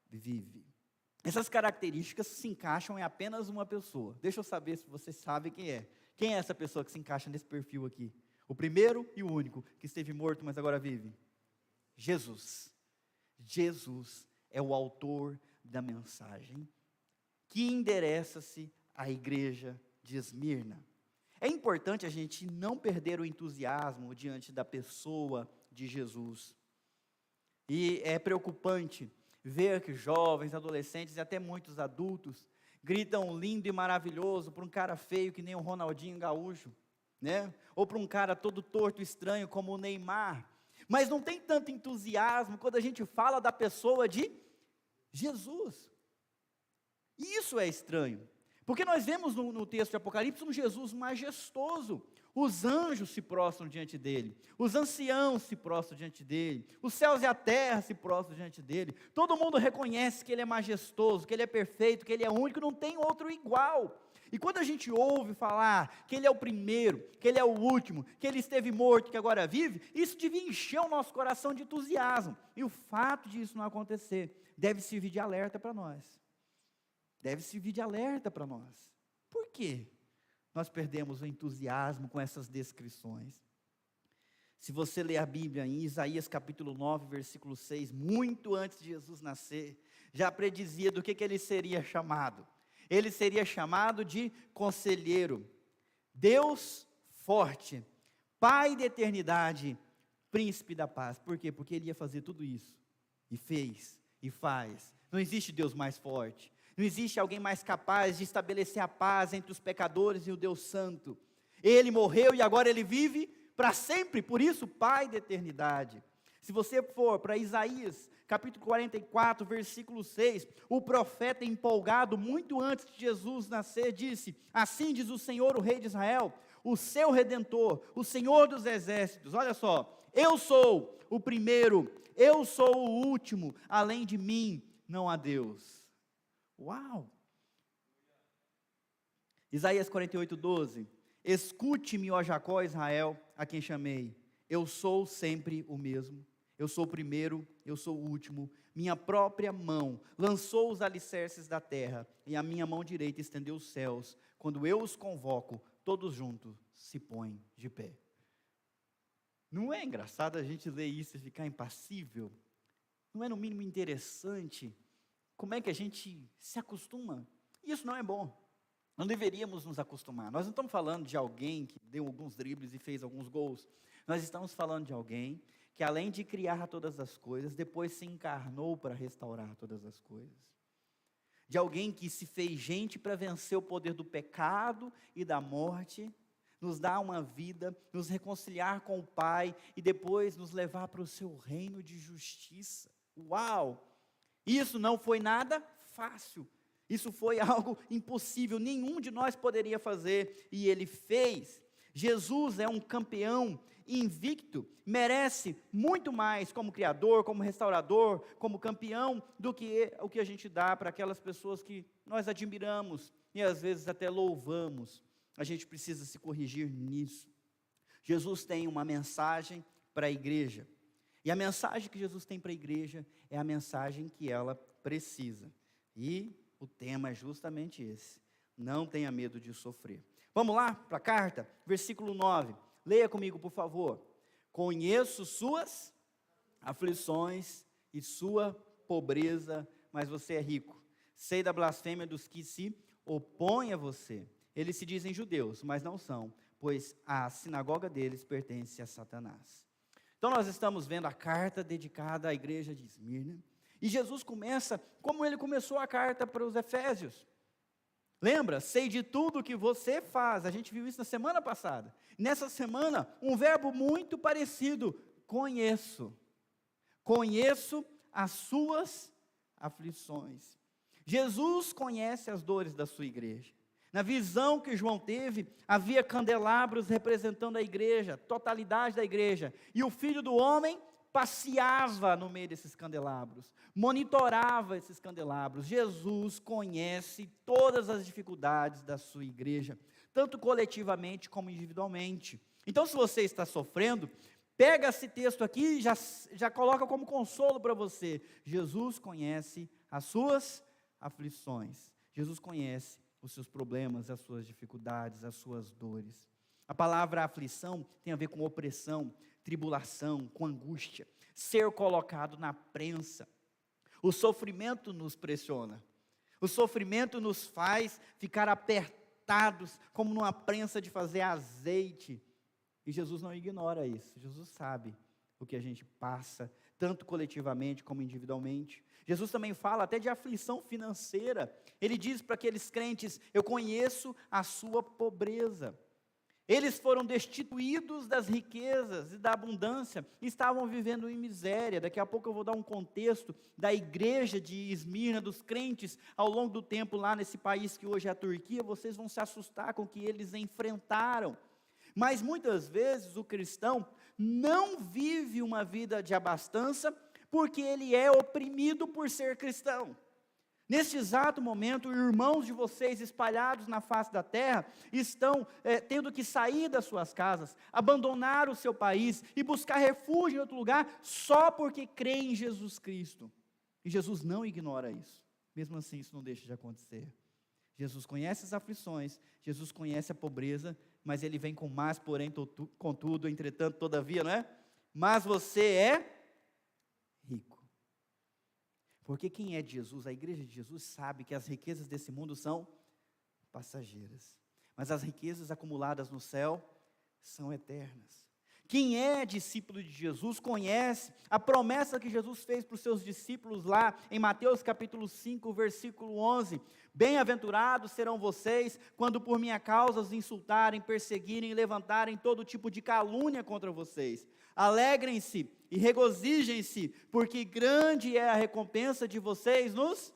vive. Essas características se encaixam em apenas uma pessoa. Deixa eu saber se você sabe quem é. Quem é essa pessoa que se encaixa nesse perfil aqui? O primeiro e o único, que esteve morto, mas agora vive. Jesus. Jesus é o autor da mensagem que endereça-se à igreja de Esmirna. É importante a gente não perder o entusiasmo diante da pessoa de Jesus. E é preocupante ver que jovens, adolescentes e até muitos adultos gritam lindo e maravilhoso para um cara feio que nem o Ronaldinho Gaúcho, né? Ou para um cara todo torto e estranho como o Neymar. Mas não tem tanto entusiasmo quando a gente fala da pessoa de Jesus. E isso é estranho, porque nós vemos no texto de Apocalipse um Jesus majestoso. Os anjos se prostram diante dele, os anciãos se prostram diante dele, os céus e a terra se prostram diante dele. Todo mundo reconhece que ele é majestoso, que ele é perfeito, que ele é único, não tem outro igual. E quando a gente ouve falar que ele é o primeiro, que ele é o último, que ele esteve morto, que agora vive, isso devia encher o nosso coração de entusiasmo. E o fato de isso não acontecer deve servir de alerta para nós. Deve servir de alerta para nós. Por quê? Nós perdemos o entusiasmo com essas descrições. Se você ler a Bíblia em Isaías capítulo 9, versículo 6, muito antes de Jesus nascer, já predizia do que ele seria chamado. Ele seria chamado de Conselheiro, Deus forte, Pai da eternidade, Príncipe da paz. Por quê? Porque ele ia fazer tudo isso. E fez, e faz. Não existe Deus mais forte. Não existe alguém mais capaz de estabelecer a paz entre os pecadores e o Deus Santo. Ele morreu e agora ele vive para sempre, por isso, Pai da eternidade. Se você for para Isaías, capítulo 44, versículo 6, o profeta empolgado, muito antes de Jesus nascer, disse: assim diz o Senhor, o Rei de Israel, o seu Redentor, o Senhor dos exércitos, olha só, eu sou o primeiro, eu sou o último, além de mim não há Deus. Uau! Isaías 48, 12. Escute-me, ó Jacó, Israel, a quem chamei. Eu sou sempre o mesmo. Eu sou o primeiro, eu sou o último. Minha própria mão lançou os alicerces da terra, e a minha mão direita estendeu os céus. Quando eu os convoco, todos juntos se põem de pé. Não é engraçado a gente ler isso e ficar impassível? Não é no mínimo interessante? Como é que a gente se acostuma? Isso não é bom. Não deveríamos nos acostumar. Nós não estamos falando de alguém que deu alguns dribles e fez alguns gols. Nós estamos falando de alguém que, além de criar todas as coisas, depois se encarnou para restaurar todas as coisas. De alguém que se fez gente para vencer o poder do pecado e da morte, nos dar uma vida, nos reconciliar com o Pai e depois nos levar para o seu reino de justiça. Uau! Isso não foi nada fácil, isso foi algo impossível, nenhum de nós poderia fazer, e ele fez. Jesus é um campeão invicto, merece muito mais como criador, como restaurador, como campeão, do que o que a gente dá para aquelas pessoas que nós admiramos, e às vezes até louvamos. A gente precisa se corrigir nisso. Jesus tem uma mensagem para a igreja. E a mensagem que Jesus tem para a igreja é a mensagem que ela precisa. E o tema é justamente esse: não tenha medo de sofrer. Vamos lá para a carta, versículo 9. Leia comigo, por favor. Conheço suas aflições e sua pobreza, mas você é rico. Sei da blasfêmia dos que se opõem a você. Eles se dizem judeus, mas não são, pois a sinagoga deles pertence a Satanás. Então nós estamos vendo a carta dedicada à igreja de Esmirna. E Jesus começa como ele começou a carta para os Efésios. Lembra? Sei de tudo que você faz. A gente viu isso na semana passada. Nessa semana, um verbo muito parecido: conheço. Conheço as suas aflições. Jesus conhece as dores da sua igreja. Na visão que João teve, havia candelabros representando a igreja, totalidade da igreja. E o Filho do Homem passeava no meio desses candelabros, monitorava esses candelabros. Jesus conhece todas as dificuldades da sua igreja, tanto coletivamente como individualmente. Então, se você está sofrendo, pega esse texto aqui e já coloca como consolo para você. Jesus conhece as suas aflições. Jesus conhece os seus problemas, as suas dificuldades, as suas dores. A palavra aflição tem a ver com opressão, tribulação, com angústia, ser colocado na prensa. O sofrimento nos pressiona. O sofrimento nos faz ficar apertados, como numa prensa de fazer azeite. E Jesus não ignora isso. Jesus sabe o que a gente passa, tanto coletivamente como individualmente. Jesus também fala até de aflição financeira. Ele diz para aqueles crentes: eu conheço a sua pobreza. Eles foram destituídos das riquezas e da abundância, e estavam vivendo em miséria. Daqui a pouco eu vou dar um contexto da igreja de Esmirna, dos crentes, ao longo do tempo lá nesse país que hoje é a Turquia. Vocês vão se assustar com o que eles enfrentaram. Mas muitas vezes o cristão não vive uma vida de abastança, porque ele é oprimido por ser cristão. Neste exato momento, irmãos de vocês espalhados na face da terra estão tendo que sair das suas casas, abandonar o seu país e buscar refúgio em outro lugar, só porque creem em Jesus Cristo. E Jesus não ignora isso. Mesmo assim, isso não deixa de acontecer. Jesus conhece as aflições, Jesus conhece a pobreza, mas ele vem com mais, porém, contudo, entretanto, todavia, não é? Mas você é rico. Porque quem é de Jesus, a igreja de Jesus, sabe que as riquezas desse mundo são passageiras, mas as riquezas acumuladas no céu são eternas. Quem é discípulo de Jesus conhece a promessa que Jesus fez para os seus discípulos lá em Mateus capítulo 5, versículo 11. Bem-aventurados serão vocês quando por minha causa os insultarem, perseguirem e levantarem todo tipo de calúnia contra vocês. Alegrem-se e regozijem-se, porque grande é a recompensa de vocês nos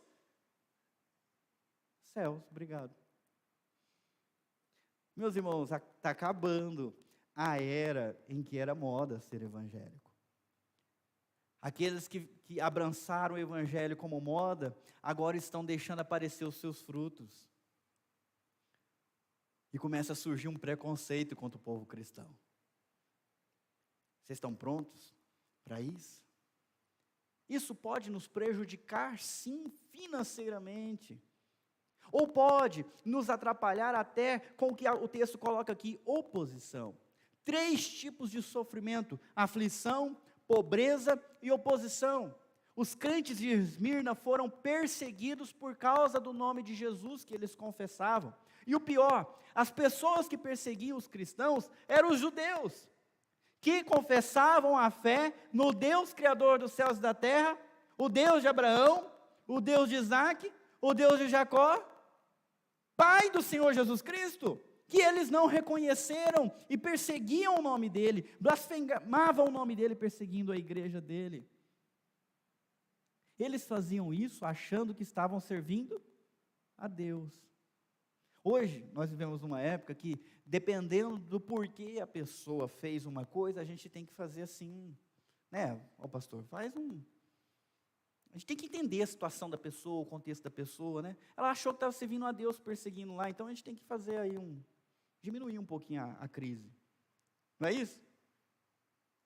céus. Obrigado. Meus irmãos, está acabando a era em que era moda ser evangélico. Aqueles que abraçaram o evangelho como moda, agora estão deixando aparecer os seus frutos. E começa a surgir um preconceito contra o povo cristão. Vocês estão prontos para isso? Isso pode nos prejudicar, sim, financeiramente. Ou pode nos atrapalhar até com o que o texto coloca aqui, oposição. 3 tipos de sofrimento: aflição, pobreza e oposição. Os crentes de Esmirna foram perseguidos por causa do nome de Jesus que eles confessavam. E o pior, as pessoas que perseguiam os cristãos eram os judeus, que confessavam a fé no Deus Criador dos céus e da terra, o Deus de Abraão, o Deus de Isaac, o Deus de Jacó, Pai do Senhor Jesus Cristo, que eles não reconheceram e perseguiam o nome dele, blasfemavam o nome dele, perseguindo a igreja dele. Eles faziam isso achando que estavam servindo a Deus. Hoje, nós vivemos numa época que, dependendo do porquê a pessoa fez uma coisa, a gente tem que fazer assim, né? Ó pastor, a gente tem que entender a situação da pessoa, o contexto da pessoa, né? Ela achou que estava servindo a Deus, perseguindo lá, então a gente tem que fazer aí diminuir um pouquinho a crise. Não é isso?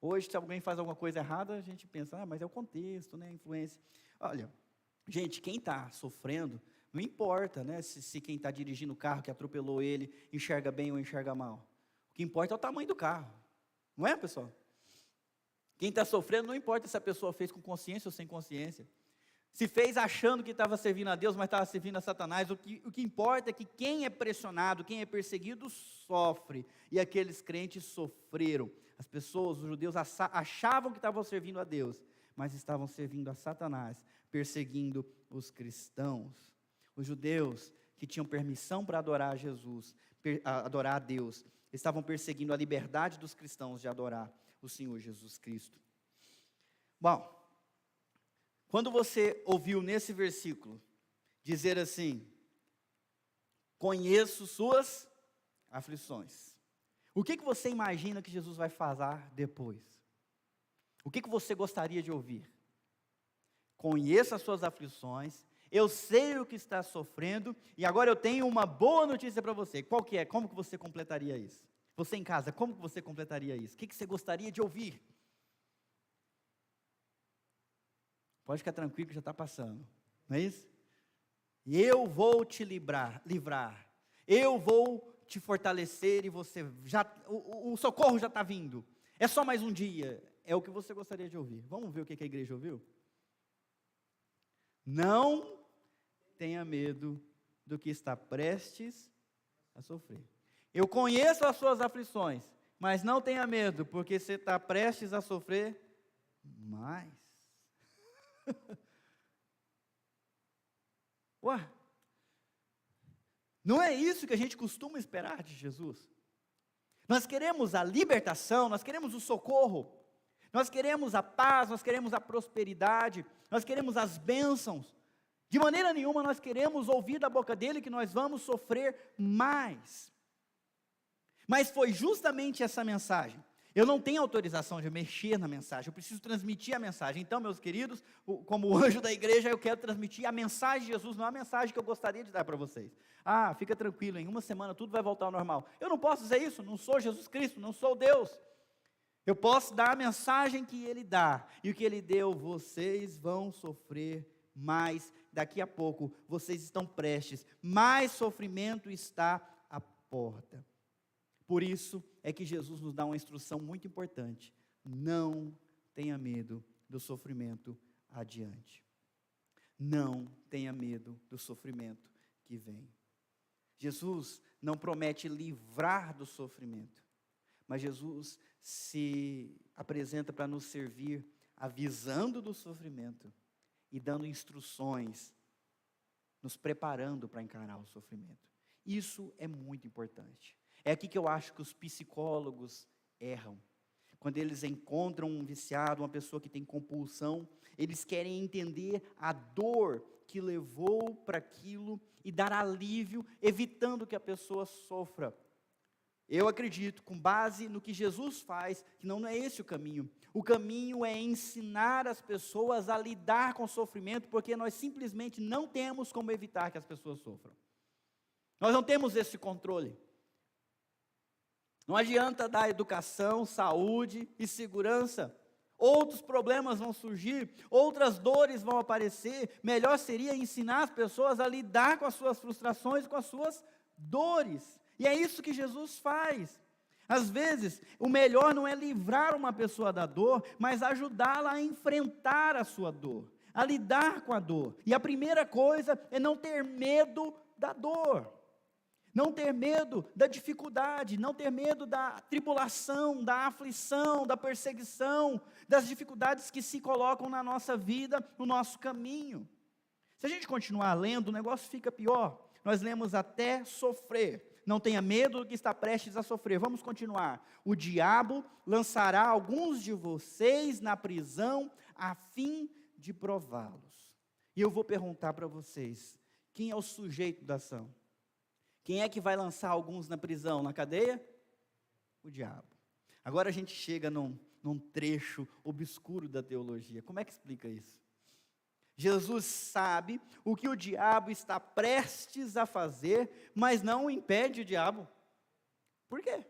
Hoje, se alguém faz alguma coisa errada, a gente pensa, mas é o contexto, né, a influência. Olha, gente, quem está sofrendo, não importa, né, se quem está dirigindo o carro que atropelou ele enxerga bem ou enxerga mal. O que importa é o tamanho do carro, não é, pessoal? Quem está sofrendo, não importa se a pessoa fez com consciência ou sem consciência. Se fez achando que estava servindo a Deus, mas estava servindo a Satanás. O que importa é que quem é pressionado, quem é perseguido, sofre. E aqueles crentes sofreram. As pessoas, os judeus, achavam que estavam servindo a Deus, mas estavam servindo a Satanás, perseguindo os cristãos. Os judeus que tinham permissão para adorar a Jesus, adorar a Deus, estavam perseguindo a liberdade dos cristãos de adorar o Senhor Jesus Cristo. Bom, quando você ouviu nesse versículo dizer assim, conheço suas aflições, o que você imagina que Jesus vai fazer depois? O que você gostaria de ouvir? Conheço as suas aflições, eu sei o que está sofrendo, e agora eu tenho uma boa notícia para você. Qual que é? Como que você completaria isso? Você em casa, como que você completaria isso? O que você gostaria de ouvir? Pode ficar tranquilo que já está passando, não é isso? Eu vou te livrar, eu vou te fortalecer e você já, o socorro já está vindo. É só mais um dia, é o que você gostaria de ouvir. Vamos ver o que a igreja ouviu? Não tenha medo do que está prestes a sofrer. Eu conheço as suas aflições, mas não tenha medo, porque você está prestes a sofrer mais. Ué, não é isso que a gente costuma esperar de Jesus? Nós queremos a libertação, nós queremos o socorro, nós queremos a paz, nós queremos a prosperidade, nós queremos as bênçãos. De maneira nenhuma nós queremos ouvir da boca dele que nós vamos sofrer mais. Mas foi justamente essa mensagem. Eu não tenho autorização de mexer na mensagem, eu preciso transmitir a mensagem. Então, meus queridos, como anjo da igreja, eu quero transmitir a mensagem de Jesus, não a mensagem que eu gostaria de dar para vocês. Ah, fica tranquilo, em uma semana tudo vai voltar ao normal. Eu não posso dizer isso, não sou Jesus Cristo, não sou Deus. Eu posso dar a mensagem que Ele dá, e o que Ele deu, vocês vão sofrer mais. Daqui a pouco, vocês estão prestes, mais sofrimento está à porta. Por isso é que Jesus nos dá uma instrução muito importante. Não tenha medo do sofrimento adiante. Não tenha medo do sofrimento que vem. Jesus não promete livrar do sofrimento, mas Jesus se apresenta para nos servir avisando do sofrimento e dando instruções, nos preparando para encarar o sofrimento. Isso é muito importante. É aqui que eu acho que os psicólogos erram. Quando eles encontram um viciado, uma pessoa que tem compulsão, eles querem entender a dor que levou para aquilo e dar alívio, evitando que a pessoa sofra. Eu acredito, com base no que Jesus faz, que não é esse o caminho. O caminho é ensinar as pessoas a lidar com o sofrimento, porque nós simplesmente não temos como evitar que as pessoas sofram. Nós não temos esse controle. Não adianta dar educação, saúde e segurança. Outros problemas vão surgir, outras dores vão aparecer. Melhor seria ensinar as pessoas a lidar com as suas frustrações, com as suas dores. E é isso que Jesus faz. Às vezes, o melhor não é livrar uma pessoa da dor, mas ajudá-la a enfrentar a sua dor, a lidar com a dor. E a primeira coisa é não ter medo da dor. Não ter medo da dificuldade, não ter medo da tribulação, da aflição, da perseguição, das dificuldades que se colocam na nossa vida, no nosso caminho. Se a gente continuar lendo, o negócio fica pior. Nós lemos até sofrer. Não tenha medo do que está prestes a sofrer. Vamos continuar. O diabo lançará alguns de vocês na prisão a fim de prová-los. E eu vou perguntar para vocês, quem é o sujeito da ação? Quem é que vai lançar alguns na prisão, na cadeia? O diabo. Agora a gente chega num trecho obscuro da teologia. Como é que explica isso? Jesus sabe o que o diabo está prestes a fazer, mas não impede o diabo. Por quê?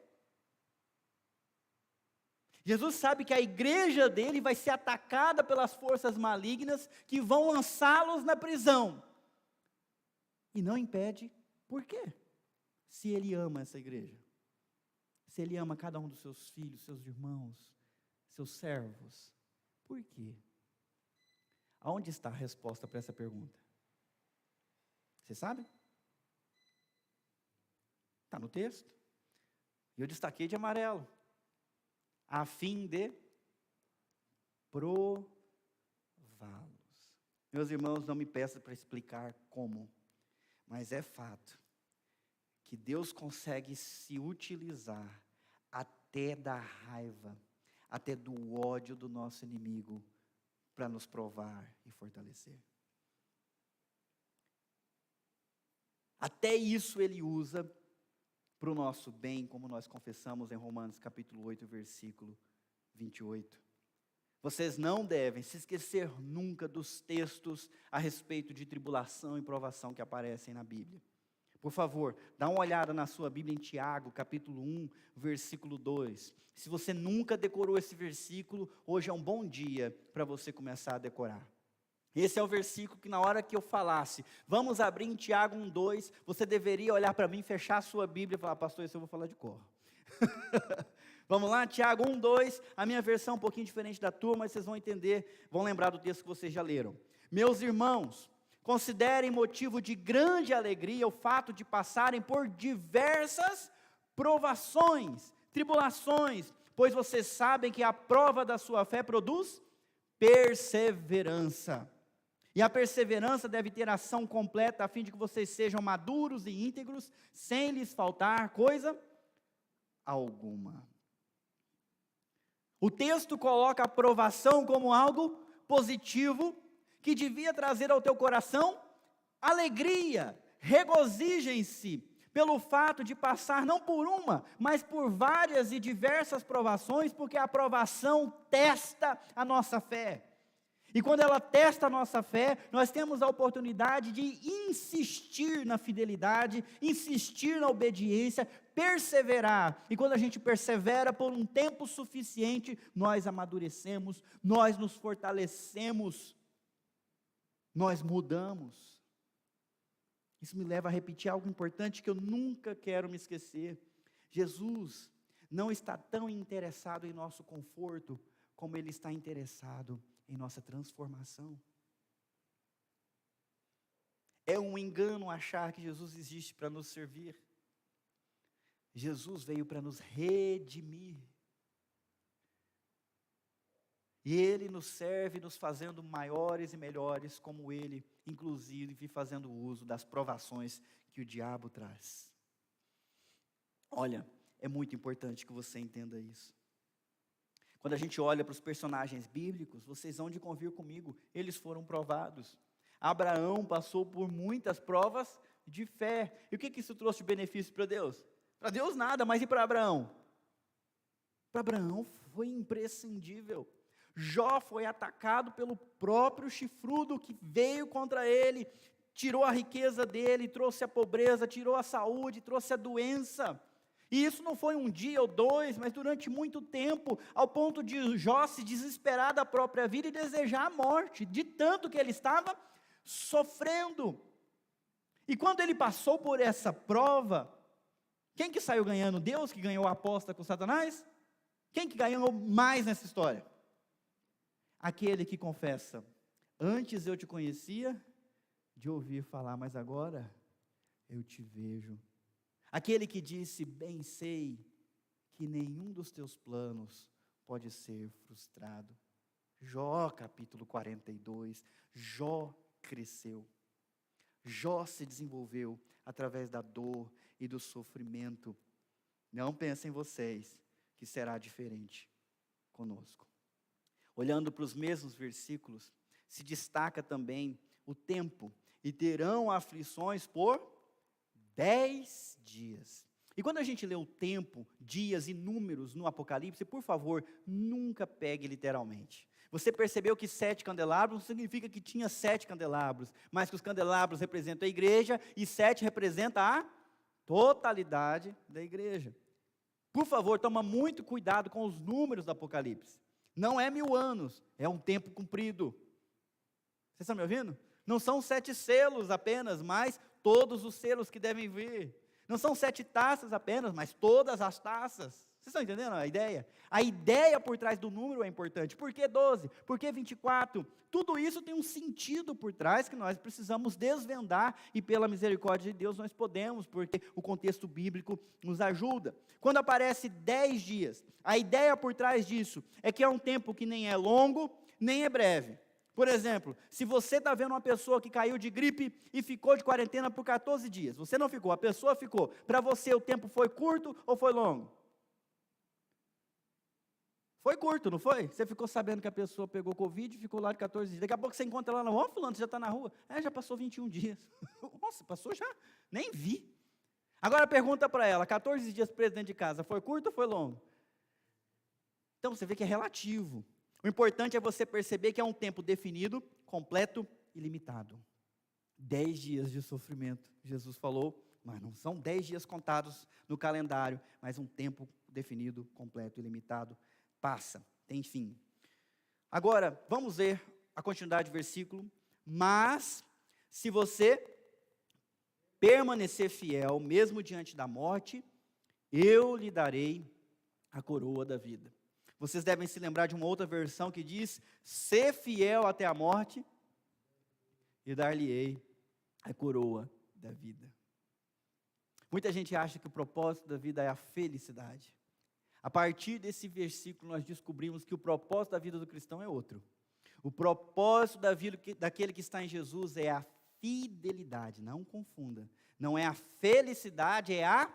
Jesus sabe que a igreja dele vai ser atacada pelas forças malignas que vão lançá-los na prisão. E não impede, por quê? Se ele ama essa igreja, se ele ama cada um dos seus filhos, seus irmãos, seus servos, por quê? Aonde está a resposta para essa pergunta? Você sabe? Está no texto. E eu destaquei de amarelo. A fim de prová-los. Meus irmãos, não me peçam para explicar como, mas é fato que Deus consegue se utilizar até da raiva, até do ódio do nosso inimigo, para nos provar e fortalecer. Até isso Ele usa para o nosso bem, como nós confessamos em Romanos capítulo 8, versículo 28. Vocês não devem se esquecer nunca dos textos a respeito de tribulação e provação que aparecem na Bíblia. Por favor, dá uma olhada na sua Bíblia em Tiago, capítulo 1, versículo 2. Se você nunca decorou esse versículo, hoje é um bom dia para você começar a decorar. Esse é o versículo que na hora que eu falasse, vamos abrir em Tiago 1:2, você deveria olhar para mim, fechar a sua Bíblia e falar, pastor, isso eu vou falar de cor. Vamos lá, Tiago 1:2, a minha versão é um pouquinho diferente da tua, mas vocês vão entender, vão lembrar do texto que vocês já leram. Meus irmãos, considerem motivo de grande alegria o fato de passarem por diversas provações, tribulações, pois vocês sabem que a prova da sua fé produz perseverança. E a perseverança deve ter ação completa, a fim de que vocês sejam maduros e íntegros, sem lhes faltar coisa alguma. O texto coloca a provação como algo positivo, que devia trazer ao teu coração alegria, regozijem-se pelo fato de passar não por uma, mas por várias e diversas provações, porque a provação testa a nossa fé. E quando ela testa a nossa fé, nós temos a oportunidade de insistir na fidelidade, insistir na obediência, perseverar. E quando a gente persevera por um tempo suficiente, nós amadurecemos, nós nos fortalecemos, nós mudamos. Isso me leva a repetir algo importante que eu nunca quero me esquecer. Jesus não está tão interessado em nosso conforto, como Ele está interessado em nossa transformação. É um engano achar que Jesus existe para nos servir. Jesus veio para nos redimir. E Ele nos serve nos fazendo maiores e melhores como Ele, inclusive fazendo uso das provações que o diabo traz. Olha, é muito importante que você entenda isso. Quando a gente olha para os personagens bíblicos, vocês vão de convir comigo, eles foram provados. Abraão passou por muitas provas de fé. E o que isso trouxe de benefício para Deus? Para Deus nada, mas e para Abraão? Para Abraão foi imprescindível. Jó foi atacado pelo próprio chifrudo que veio contra ele, tirou a riqueza dele, trouxe a pobreza, tirou a saúde, trouxe a doença. E isso não foi um dia ou dois, mas durante muito tempo, ao ponto de Jó se desesperar da própria vida e desejar a morte, de tanto que ele estava sofrendo. E quando ele passou por essa prova, quem que saiu ganhando? Deus que ganhou a aposta com Satanás? Quem que ganhou mais nessa história? Aquele que confessa, antes eu te conhecia de ouvir falar, mas agora eu te vejo. Aquele que disse, bem sei que nenhum dos teus planos pode ser frustrado. Jó capítulo 42, Jó cresceu. Jó se desenvolveu através da dor e do sofrimento. Não pensem vocês que será diferente conosco. Olhando para os mesmos versículos, se destaca também o tempo, e terão aflições por 10 dias. E quando a gente lê o tempo, dias e números no Apocalipse, por favor, nunca pegue literalmente. Você percebeu que 7 candelabros não significa que tinha 7 candelabros, mas que os candelabros representam a igreja e 7 representa a totalidade da igreja. Por favor, toma muito cuidado com os números do Apocalipse. Não é 1000 anos, é um tempo cumprido. Vocês estão me ouvindo? Não são 7 selos apenas, mas todos os selos que devem vir. Não são 7 taças apenas, mas todas as taças. Vocês estão entendendo a ideia? A ideia por trás do número é importante. Por que 12? Por que 24? Tudo isso tem um sentido por trás que nós precisamos desvendar e pela misericórdia de Deus nós podemos, porque o contexto bíblico nos ajuda. Quando aparece 10 dias, a ideia por trás disso é que é um tempo que nem é longo, nem é breve. Por exemplo, se você está vendo uma pessoa que caiu de gripe e ficou de quarentena por 14 dias, você não ficou, a pessoa ficou. Para você o tempo foi curto ou foi longo? Foi curto, não foi? Você ficou sabendo que a pessoa pegou Covid e ficou lá de 14 dias. Daqui a pouco você encontra ela na rua, fulano, você já está na rua? Já passou 21 dias. Nossa, passou já? Nem vi. Agora pergunta para ela, 14 dias preso dentro de casa, foi curto ou foi longo? Então você vê que é relativo. O importante é você perceber que é um tempo definido, completo e limitado. 10 dias de sofrimento, Jesus falou, mas não são 10 dias contados no calendário, mas um tempo definido, completo e limitado. Passa, tem fim. Agora, vamos ver a continuidade do versículo. Mas, se você permanecer fiel, mesmo diante da morte, eu lhe darei a coroa da vida. Vocês devem se lembrar de uma outra versão que diz, ser fiel até a morte, e dar-lhe-ei a coroa da vida. Muita gente acha que o propósito da vida é a felicidade. A partir desse versículo, nós descobrimos que o propósito da vida do cristão é outro. O propósito da vida daquele que está em Jesus é a fidelidade, não confunda. Não é a felicidade, é a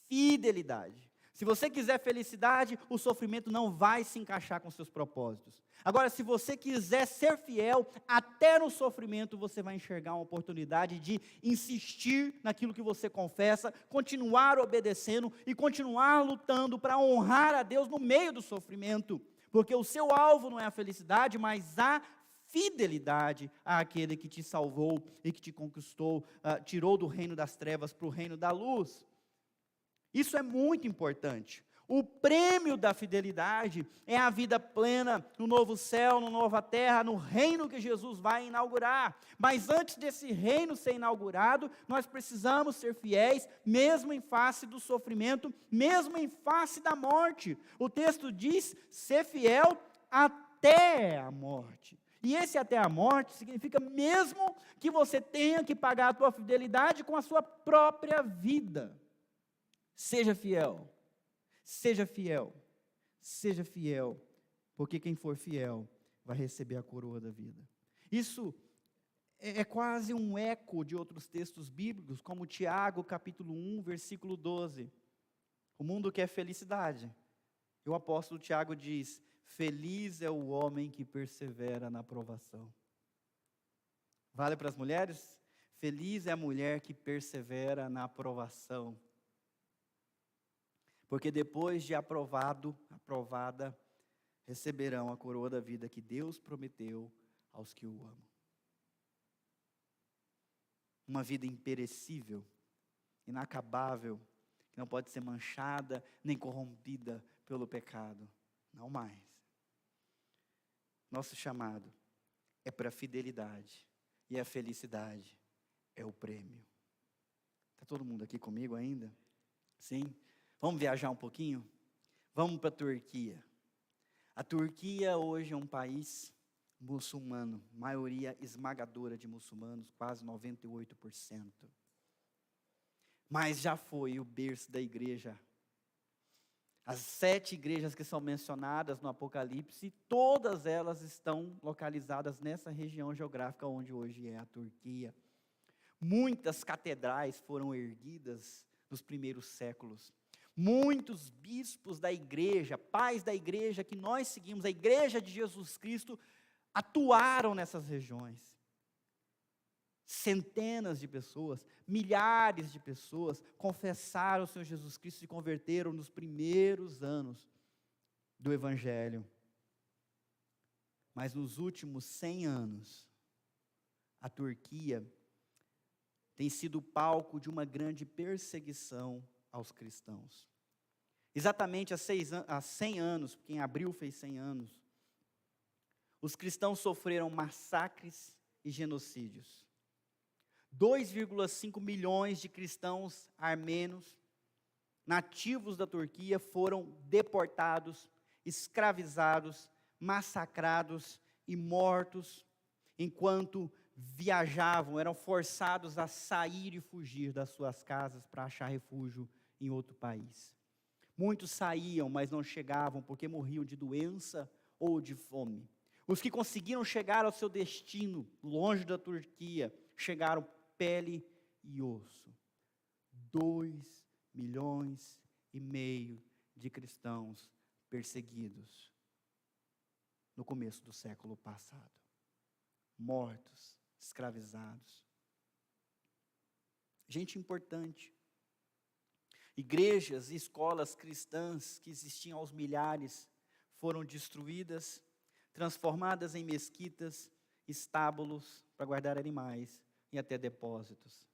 fidelidade. Se você quiser felicidade, o sofrimento não vai se encaixar com seus propósitos. Agora, se você quiser ser fiel, até no sofrimento você vai enxergar uma oportunidade de insistir naquilo que você confessa, continuar obedecendo e continuar lutando para honrar a Deus no meio do sofrimento. Porque o seu alvo não é a felicidade, mas a fidelidade àquele que te salvou e que te conquistou, tirou do reino das trevas para o reino da luz. Isso é muito importante. O prêmio da fidelidade é a vida plena no novo céu, na nova terra, no reino que Jesus vai inaugurar. Mas antes desse reino ser inaugurado, nós precisamos ser fiéis, mesmo em face do sofrimento, mesmo em face da morte. O texto diz, ser fiel até a morte. E esse até a morte significa mesmo que você tenha que pagar a tua fidelidade com a sua própria vida. Seja fiel, seja fiel, seja fiel, porque quem for fiel vai receber a coroa da vida. Isso é quase um eco de outros textos bíblicos, como Tiago, capítulo 1, versículo 12. O mundo quer felicidade. E o apóstolo Tiago diz, feliz é o homem que persevera na provação. Vale para as mulheres? Feliz é a mulher que persevera na provação. Porque depois de aprovada, receberão a coroa da vida que Deus prometeu aos que o amam. Uma vida imperecível, inacabável, que não pode ser manchada nem corrompida pelo pecado. Não mais. Nosso chamado é para a fidelidade, e a felicidade é o prêmio. Está todo mundo aqui comigo ainda? Sim? Vamos viajar um pouquinho? Vamos para a Turquia. A Turquia hoje é um país muçulmano, maioria esmagadora de muçulmanos, quase 98%. Mas já foi o berço da igreja. As 7 igrejas que são mencionadas no Apocalipse, todas elas estão localizadas nessa região geográfica onde hoje é a Turquia. Muitas catedrais foram erguidas nos primeiros séculos. Muitos bispos da igreja, pais da igreja que nós seguimos, a igreja de Jesus Cristo, atuaram nessas regiões. Centenas de pessoas, milhares de pessoas confessaram o Senhor Jesus Cristo e se converteram nos primeiros anos do Evangelho. Mas nos últimos 100 anos, a Turquia tem sido palco de uma grande perseguição aos cristãos. exatamente há 100 anos, porque em abril fez 100 anos, os cristãos sofreram massacres e genocídios. 2,5 milhões de cristãos armênios, nativos da Turquia, foram deportados, escravizados, massacrados e mortos, enquanto viajavam, eram forçados a sair e fugir das suas casas para achar refúgio em outro país. Muitos saíam, mas não chegavam porque morriam de doença ou de fome. Os que conseguiram chegar ao seu destino, longe da Turquia, chegaram pele e osso. 2,5 milhões de cristãos perseguidos no começo do século passado. Mortos, escravizados. Gente importante. Igrejas e escolas cristãs que existiam aos milhares foram destruídas, transformadas em mesquitas, estábulos para guardar animais e até depósitos.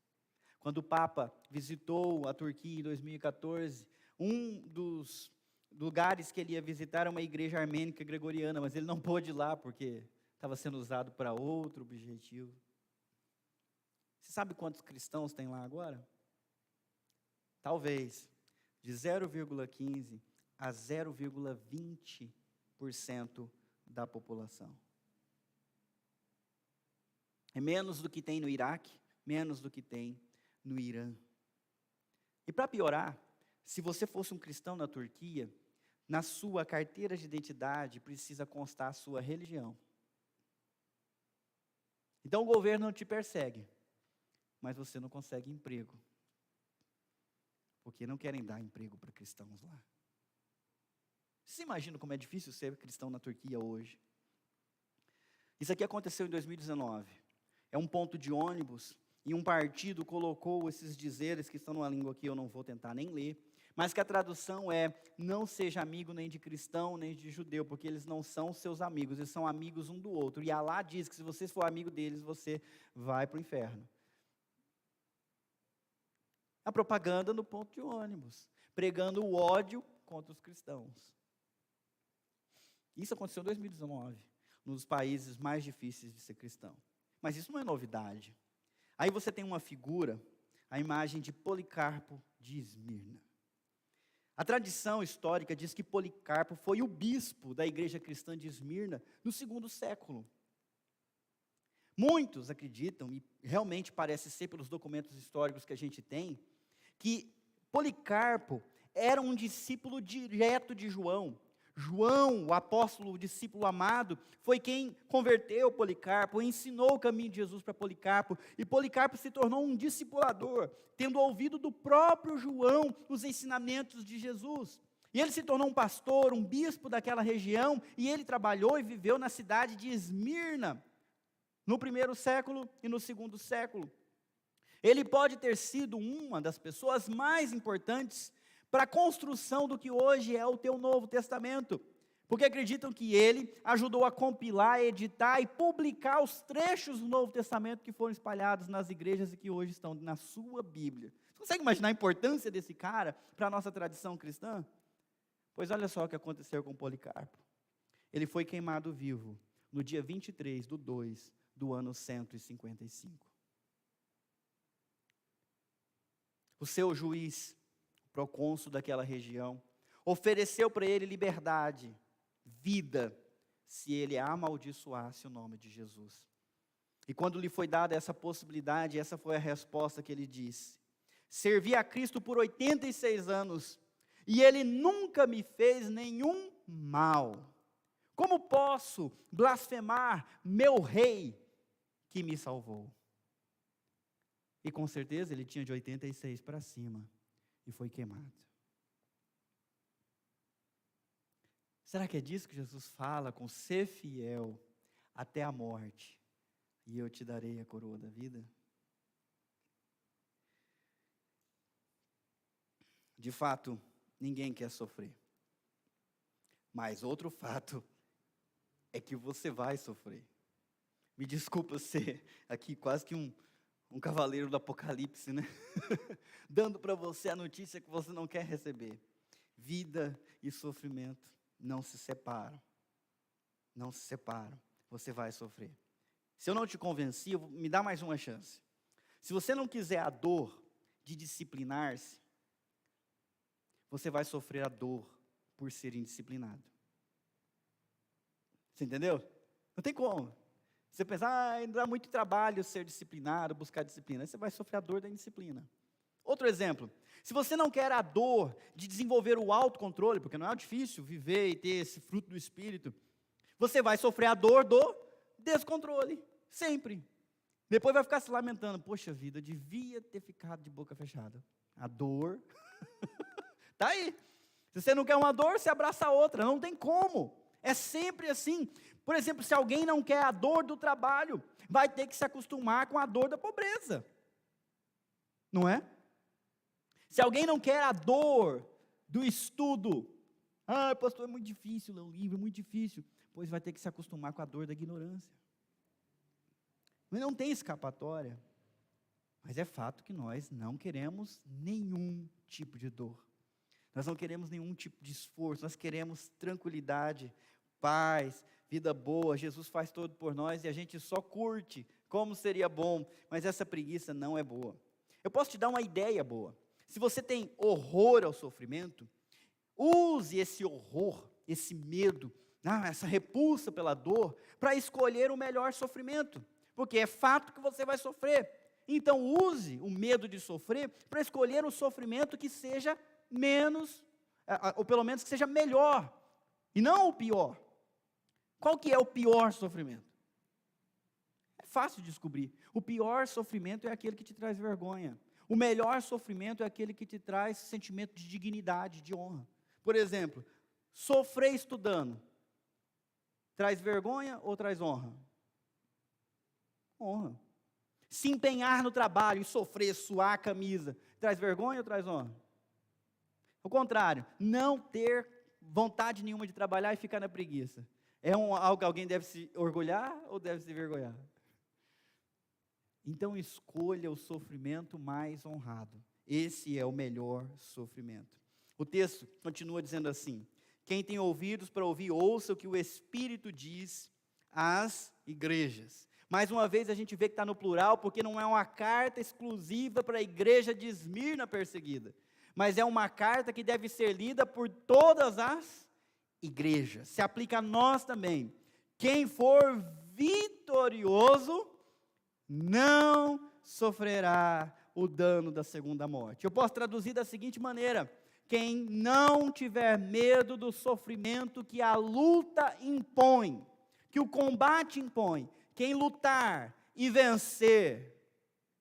Quando o Papa visitou a Turquia em 2014, um dos lugares que ele ia visitar era uma igreja armênica gregoriana, mas ele não pôde ir lá porque estava sendo usado para outro objetivo. Você sabe quantos cristãos tem lá agora? Talvez de 0,15% a 0,20% da população. É menos do que tem no Iraque, menos do que tem no Irã. E para piorar, se você fosse um cristão na Turquia, na sua carteira de identidade precisa constar a sua religião. Então o governo não te persegue, mas você não consegue emprego, porque não querem dar emprego para cristãos lá. Você imagina como é difícil ser cristão na Turquia hoje? Isso aqui aconteceu em 2019. É um ponto de ônibus e um partido colocou esses dizeres que estão numa língua que eu não vou tentar nem ler, mas que a tradução é: não seja amigo nem de cristão nem de judeu, porque eles não são seus amigos, eles são amigos um do outro. E Alá diz que se você for amigo deles, você vai para o inferno. A propaganda no ponto de ônibus, pregando o ódio contra os cristãos. Isso aconteceu em 2019, nos países mais difíceis de ser cristão. Mas isso não é novidade. Aí você tem uma figura, a imagem de Policarpo de Esmirna. A tradição histórica diz que Policarpo foi o bispo da igreja cristã de Esmirna no 2º século. Muitos acreditam, e realmente parece ser pelos documentos históricos que a gente tem, que Policarpo era um discípulo direto de João. João, o apóstolo, o discípulo amado, foi quem converteu Policarpo, ensinou o caminho de Jesus para Policarpo, e Policarpo se tornou um discipulador, tendo ouvido do próprio João os ensinamentos de Jesus. E ele se tornou um pastor, um bispo daquela região, e ele trabalhou e viveu na cidade de Esmirna, no 1º século e no 2º século. Ele pode ter sido uma das pessoas mais importantes para a construção do que hoje é o teu Novo Testamento, porque acreditam que ele ajudou a compilar, editar e publicar os trechos do Novo Testamento que foram espalhados nas igrejas e que hoje estão na sua Bíblia. Você consegue imaginar a importância desse cara para a nossa tradição cristã? Pois olha só o que aconteceu com Policarpo. Ele foi queimado vivo no dia 23/2 do ano 155. O seu juiz, procônsul daquela região, ofereceu para ele liberdade, vida, se ele amaldiçoasse o nome de Jesus. E quando lhe foi dada essa possibilidade, essa foi a resposta que ele disse: servi a Cristo por 86 anos, e ele nunca me fez nenhum mal. Como posso blasfemar meu rei que me salvou? E com certeza ele tinha de 86 para cima. E foi queimado. Será que é disso que Jesus fala, com ser fiel até a morte, e eu te darei a coroa da vida? De fato, ninguém quer sofrer. Mas outro fato é que você vai sofrer. Me desculpa ser aqui quase que um cavaleiro do Apocalipse, né? Dando para você a notícia que você não quer receber. Vida e sofrimento não se separam. Não se separam. Você vai sofrer. Se eu não te convenci, me dá mais uma chance. Se você não quiser a dor de disciplinar-se, você vai sofrer a dor por ser indisciplinado. Você entendeu? Não tem como. Você pensa, dá muito trabalho ser disciplinado, buscar disciplina. Aí você vai sofrer a dor da indisciplina. Outro exemplo, se você não quer a dor de desenvolver o autocontrole, porque não é difícil viver e ter esse fruto do Espírito, você vai sofrer a dor do descontrole, sempre. Depois vai ficar se lamentando, poxa vida, eu devia ter ficado de boca fechada. A dor, está aí. Se você não quer uma dor, você abraça a outra, não tem como. É sempre assim. Por exemplo, se alguém não quer a dor do trabalho, vai ter que se acostumar com a dor da pobreza. Não é? Se alguém não quer a dor do estudo, pastor, é muito difícil ler um livro, é muito difícil. Pois vai ter que se acostumar com a dor da ignorância. Mas não tem escapatória. Mas é fato que nós não queremos nenhum tipo de dor. Nós não queremos nenhum tipo de esforço, nós queremos tranquilidade, paz, vida boa. Jesus faz tudo por nós e a gente só curte, como seria bom, mas essa preguiça não é boa. Eu posso te dar uma ideia boa. Se você tem horror ao sofrimento, use esse horror, esse medo, essa repulsa pela dor, para escolher o melhor sofrimento, porque é fato que você vai sofrer. Então use o medo de sofrer para escolher o sofrimento que seja menos, ou pelo menos que seja melhor, e não o pior. Qual que é o pior sofrimento? É fácil de descobrir. O pior sofrimento é aquele que te traz vergonha. O melhor sofrimento é aquele que te traz sentimento de dignidade, de honra. Por exemplo, sofrer estudando, traz vergonha ou traz honra? Honra. Se empenhar no trabalho e sofrer, suar a camisa, traz vergonha ou traz honra? O contrário, não ter vontade nenhuma de trabalhar e ficar na preguiça. É algo que alguém deve se orgulhar ou deve se envergonhar? Então escolha o sofrimento mais honrado. Esse é o melhor sofrimento. O texto continua dizendo assim: quem tem ouvidos para ouvir, ouça o que o Espírito diz às igrejas. Mais uma vez a gente vê que está no plural, porque não é uma carta exclusiva para a igreja de Esmirna perseguida, mas é uma carta que deve ser lida por todas as igrejas. Se aplica a nós também. Quem for vitorioso não sofrerá o dano da segunda morte. Eu posso traduzir da seguinte maneira: quem não tiver medo do sofrimento que a luta impõe, que o combate impõe, quem lutar e vencer,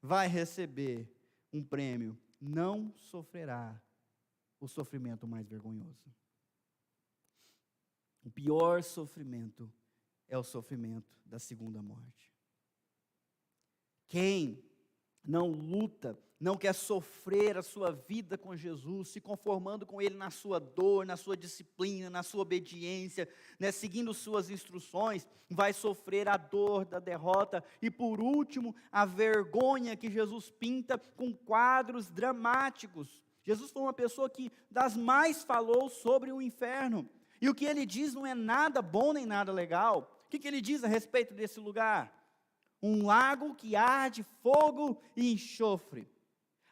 vai receber um prêmio, não sofrerá o sofrimento mais vergonhoso. O pior sofrimento é o sofrimento da segunda morte. Quem não luta, não quer sofrer a sua vida com Jesus, se conformando com Ele na sua dor, na sua disciplina, na sua obediência, seguindo suas instruções, vai sofrer a dor da derrota e, por último, a vergonha que Jesus pinta com quadros dramáticos. Jesus foi uma pessoa que das mais falou sobre o inferno, e o que ele diz não é nada bom nem nada legal. O que ele diz a respeito desse lugar? Um lago que arde fogo e enxofre,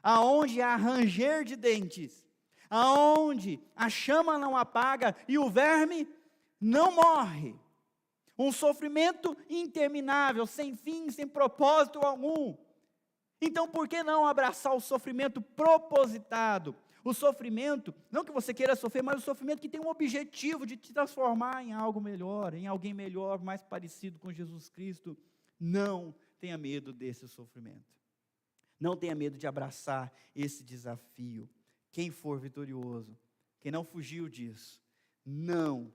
aonde há ranger de dentes, aonde a chama não apaga e o verme não morre. Um sofrimento interminável, sem fim, sem propósito algum. Então, por que não abraçar o sofrimento propositado? O sofrimento, não que você queira sofrer, mas o sofrimento que tem um objetivo de te transformar em algo melhor, em alguém melhor, mais parecido com Jesus Cristo. Não tenha medo desse sofrimento. Não tenha medo de abraçar esse desafio. Quem for vitorioso, quem não fugiu disso, não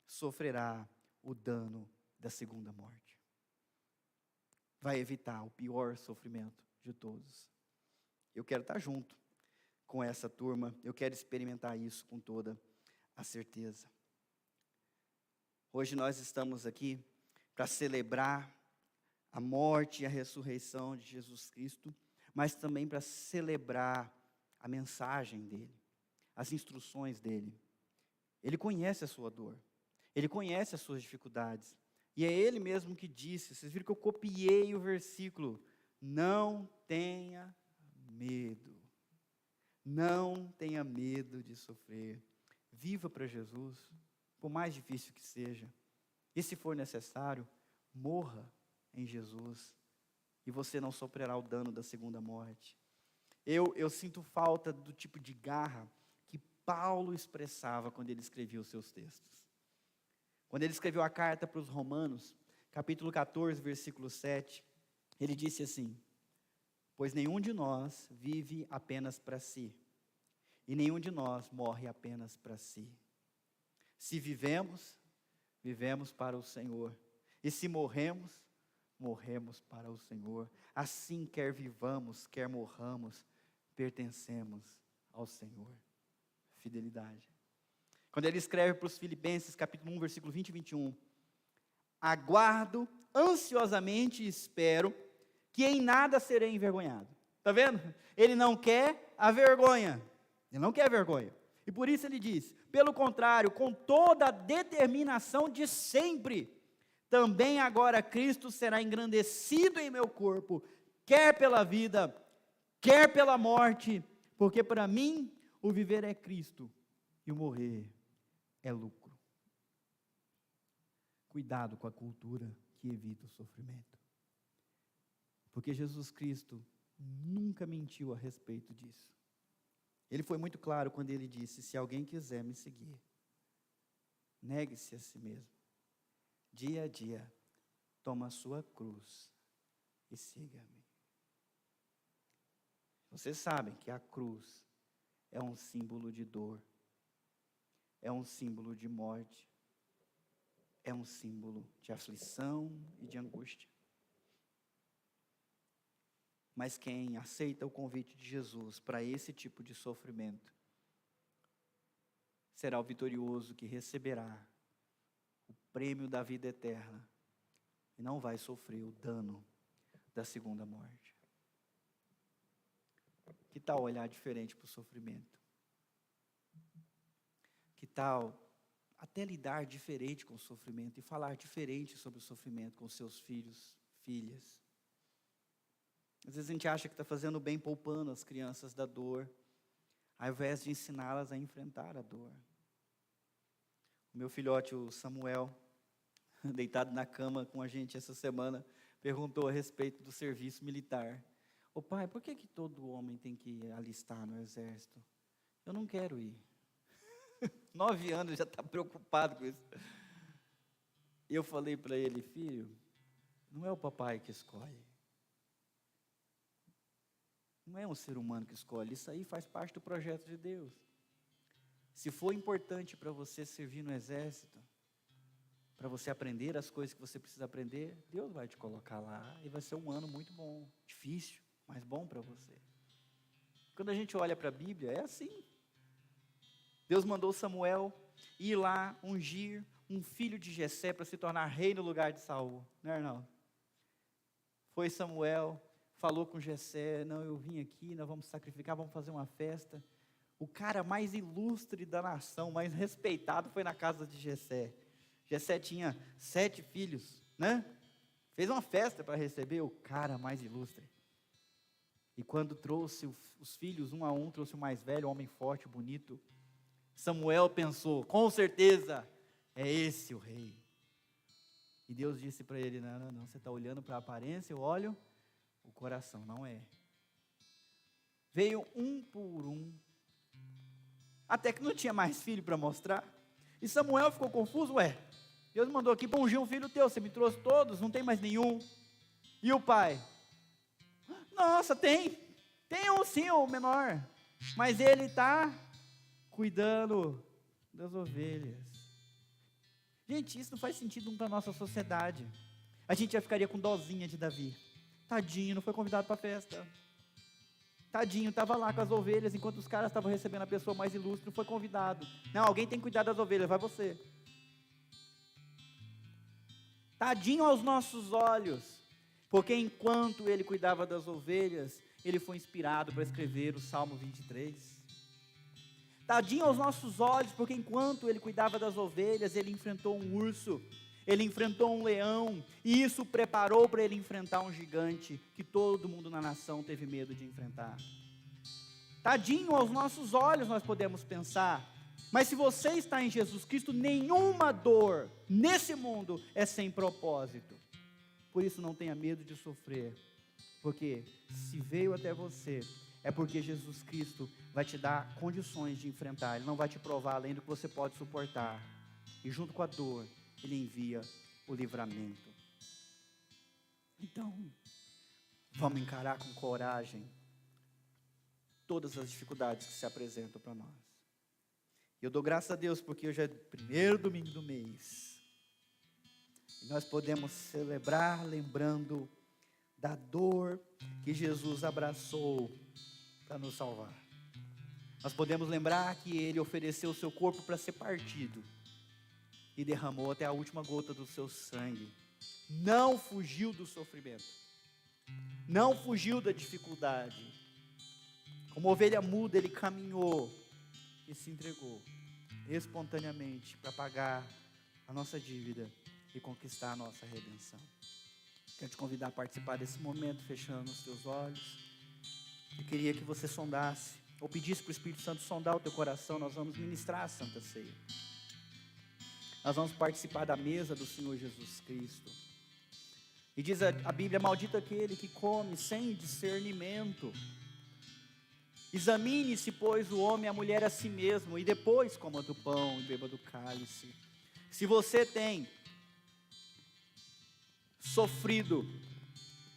sofrerá o dano da segunda morte. Vai evitar o pior sofrimento de todos. Eu quero estar junto com essa turma, eu quero experimentar isso com toda a certeza. Hoje nós estamos aqui para celebrar a morte e a ressurreição de Jesus Cristo, mas também para celebrar a mensagem dele. as instruções dele. Ele conhece a sua dor. Ele conhece as suas dificuldades. E é ele mesmo que disse, vocês viram que eu copiei o versículo, não tenha medo. Não tenha medo de sofrer. Viva para Jesus, por mais difícil que seja. E se for necessário, morra em Jesus. E você não sofrerá o dano da segunda morte. Eu sinto falta do tipo de garra que Paulo expressava quando ele escrevia os seus textos. Quando ele escreveu a carta para os Romanos, capítulo 14, versículo 7, ele disse assim: pois nenhum de nós vive apenas para si, e nenhum de nós morre apenas para si. Se vivemos, vivemos para o Senhor, e se morremos, morremos para o Senhor. Assim, quer vivamos, quer morramos, pertencemos ao Senhor. Fidelidade. Quando ele escreve para os Filipenses, capítulo 1, versículo 20 e 21, aguardo ansiosamente e espero que em nada serei envergonhado. Está vendo? Ele não quer a vergonha. Ele não quer a vergonha. E por isso ele diz, pelo contrário, com toda a determinação de sempre, também agora Cristo será engrandecido em meu corpo, quer pela vida, quer pela morte, porque para mim o viver é Cristo e o morrer é lucro. Cuidado com a cultura que evita o sofrimento. Porque Jesus Cristo nunca mentiu a respeito disso. Ele foi muito claro quando ele disse, se alguém quiser me seguir, negue-se a si mesmo. Dia a dia, toma a sua cruz e siga-me. Vocês sabem que a cruz é um símbolo de dor, é um símbolo de morte, é um símbolo de aflição e de angústia. Mas quem aceita o convite de Jesus para esse tipo de sofrimento, será o vitorioso que receberá o prêmio da vida eterna e não vai sofrer o dano da segunda morte. Que tal olhar diferente para o sofrimento? Que tal até lidar diferente com o sofrimento e falar diferente sobre o sofrimento com seus filhos, filhas? Às vezes a gente acha que está fazendo bem poupando as crianças da dor, ao invés de ensiná-las a enfrentar a dor. O meu filhote, o Samuel, deitado na cama com a gente essa semana, perguntou a respeito do serviço militar. Ô pai, por que todo homem tem que alistar no exército? Eu não quero ir. 9 anos, já está preocupado com isso. E eu falei para ele, filho, não é o papai que escolhe. Não é um ser humano que escolhe, isso aí faz parte do projeto de Deus. Se for importante para você servir no exército, para você aprender as coisas que você precisa aprender, Deus vai te colocar lá e vai ser um ano muito bom, difícil, mas bom para você. Quando a gente olha para a Bíblia, é assim. Deus mandou Samuel ir lá ungir um filho de Jessé para se tornar rei no lugar de Saul, não é, Arnaldo? Foi Samuel, falou com Jessé, não, eu vim aqui, nós vamos sacrificar, vamos fazer uma festa. O cara mais ilustre da nação, mais respeitado, foi na casa de Jessé. Jessé tinha 7 filhos, né? Fez uma festa para receber o cara mais ilustre. E quando trouxe os filhos, um a um, trouxe o mais velho, o homem forte, bonito, Samuel pensou, com certeza, é esse o rei. E Deus disse para ele, não, você está olhando para a aparência, eu olho o coração, não é. Veio um por um, até que não tinha mais filho para mostrar, e Samuel ficou confuso, Deus mandou aqui para ungir um filho teu, você me trouxe todos, não tem mais nenhum. E o pai? Nossa, tem um sim, o menor, mas ele está cuidando das ovelhas. Gente, isso não faz sentido para a nossa sociedade. A gente já ficaria com dozinha de Davi. Tadinho, não foi convidado para a festa. Tadinho, estava lá com as ovelhas, enquanto os caras estavam recebendo a pessoa mais ilustre, não foi convidado. Não, alguém tem que cuidar das ovelhas, vai você. Tadinho aos nossos olhos, porque enquanto ele cuidava das ovelhas, ele foi inspirado para escrever o Salmo 23. Tadinho aos nossos olhos, porque enquanto ele cuidava das ovelhas, ele enfrentou um urso, ele enfrentou um leão, e isso preparou para ele enfrentar um gigante que todo mundo na nação teve medo de enfrentar. Tadinho aos nossos olhos, nós podemos pensar, mas se você está em Jesus Cristo, nenhuma dor nesse mundo é sem propósito. Por isso não tenha medo de sofrer, porque se veio até você, é porque Jesus Cristo vai te dar condições de enfrentar. Ele não vai te provar além do que você pode suportar. E junto com a dor, Ele envia o livramento. Então, vamos encarar com coragem todas as dificuldades que se apresentam para nós. E eu dou graças a Deus porque hoje é o primeiro domingo do mês. E nós podemos celebrar lembrando da dor que Jesus abraçou para nos salvar. Nós podemos lembrar que Ele ofereceu o seu corpo para ser partido e derramou até a última gota do seu sangue. Não fugiu do sofrimento, não fugiu da dificuldade. Como ovelha muda, Ele caminhou e se entregou espontaneamente para pagar a nossa dívida e conquistar a nossa redenção. Quero te convidar a participar desse momento, fechando os teus olhos. Eu queria que você sondasse, ou pedisse para o Espírito Santo sondar o teu coração. Nós vamos ministrar a Santa Ceia. Nós vamos participar da mesa do Senhor Jesus Cristo. E diz a Bíblia, maldito aquele que come sem discernimento. Examine-se, pois, o homem e a mulher a si mesmo, e depois coma do pão e beba do cálice. Se você tem sofrido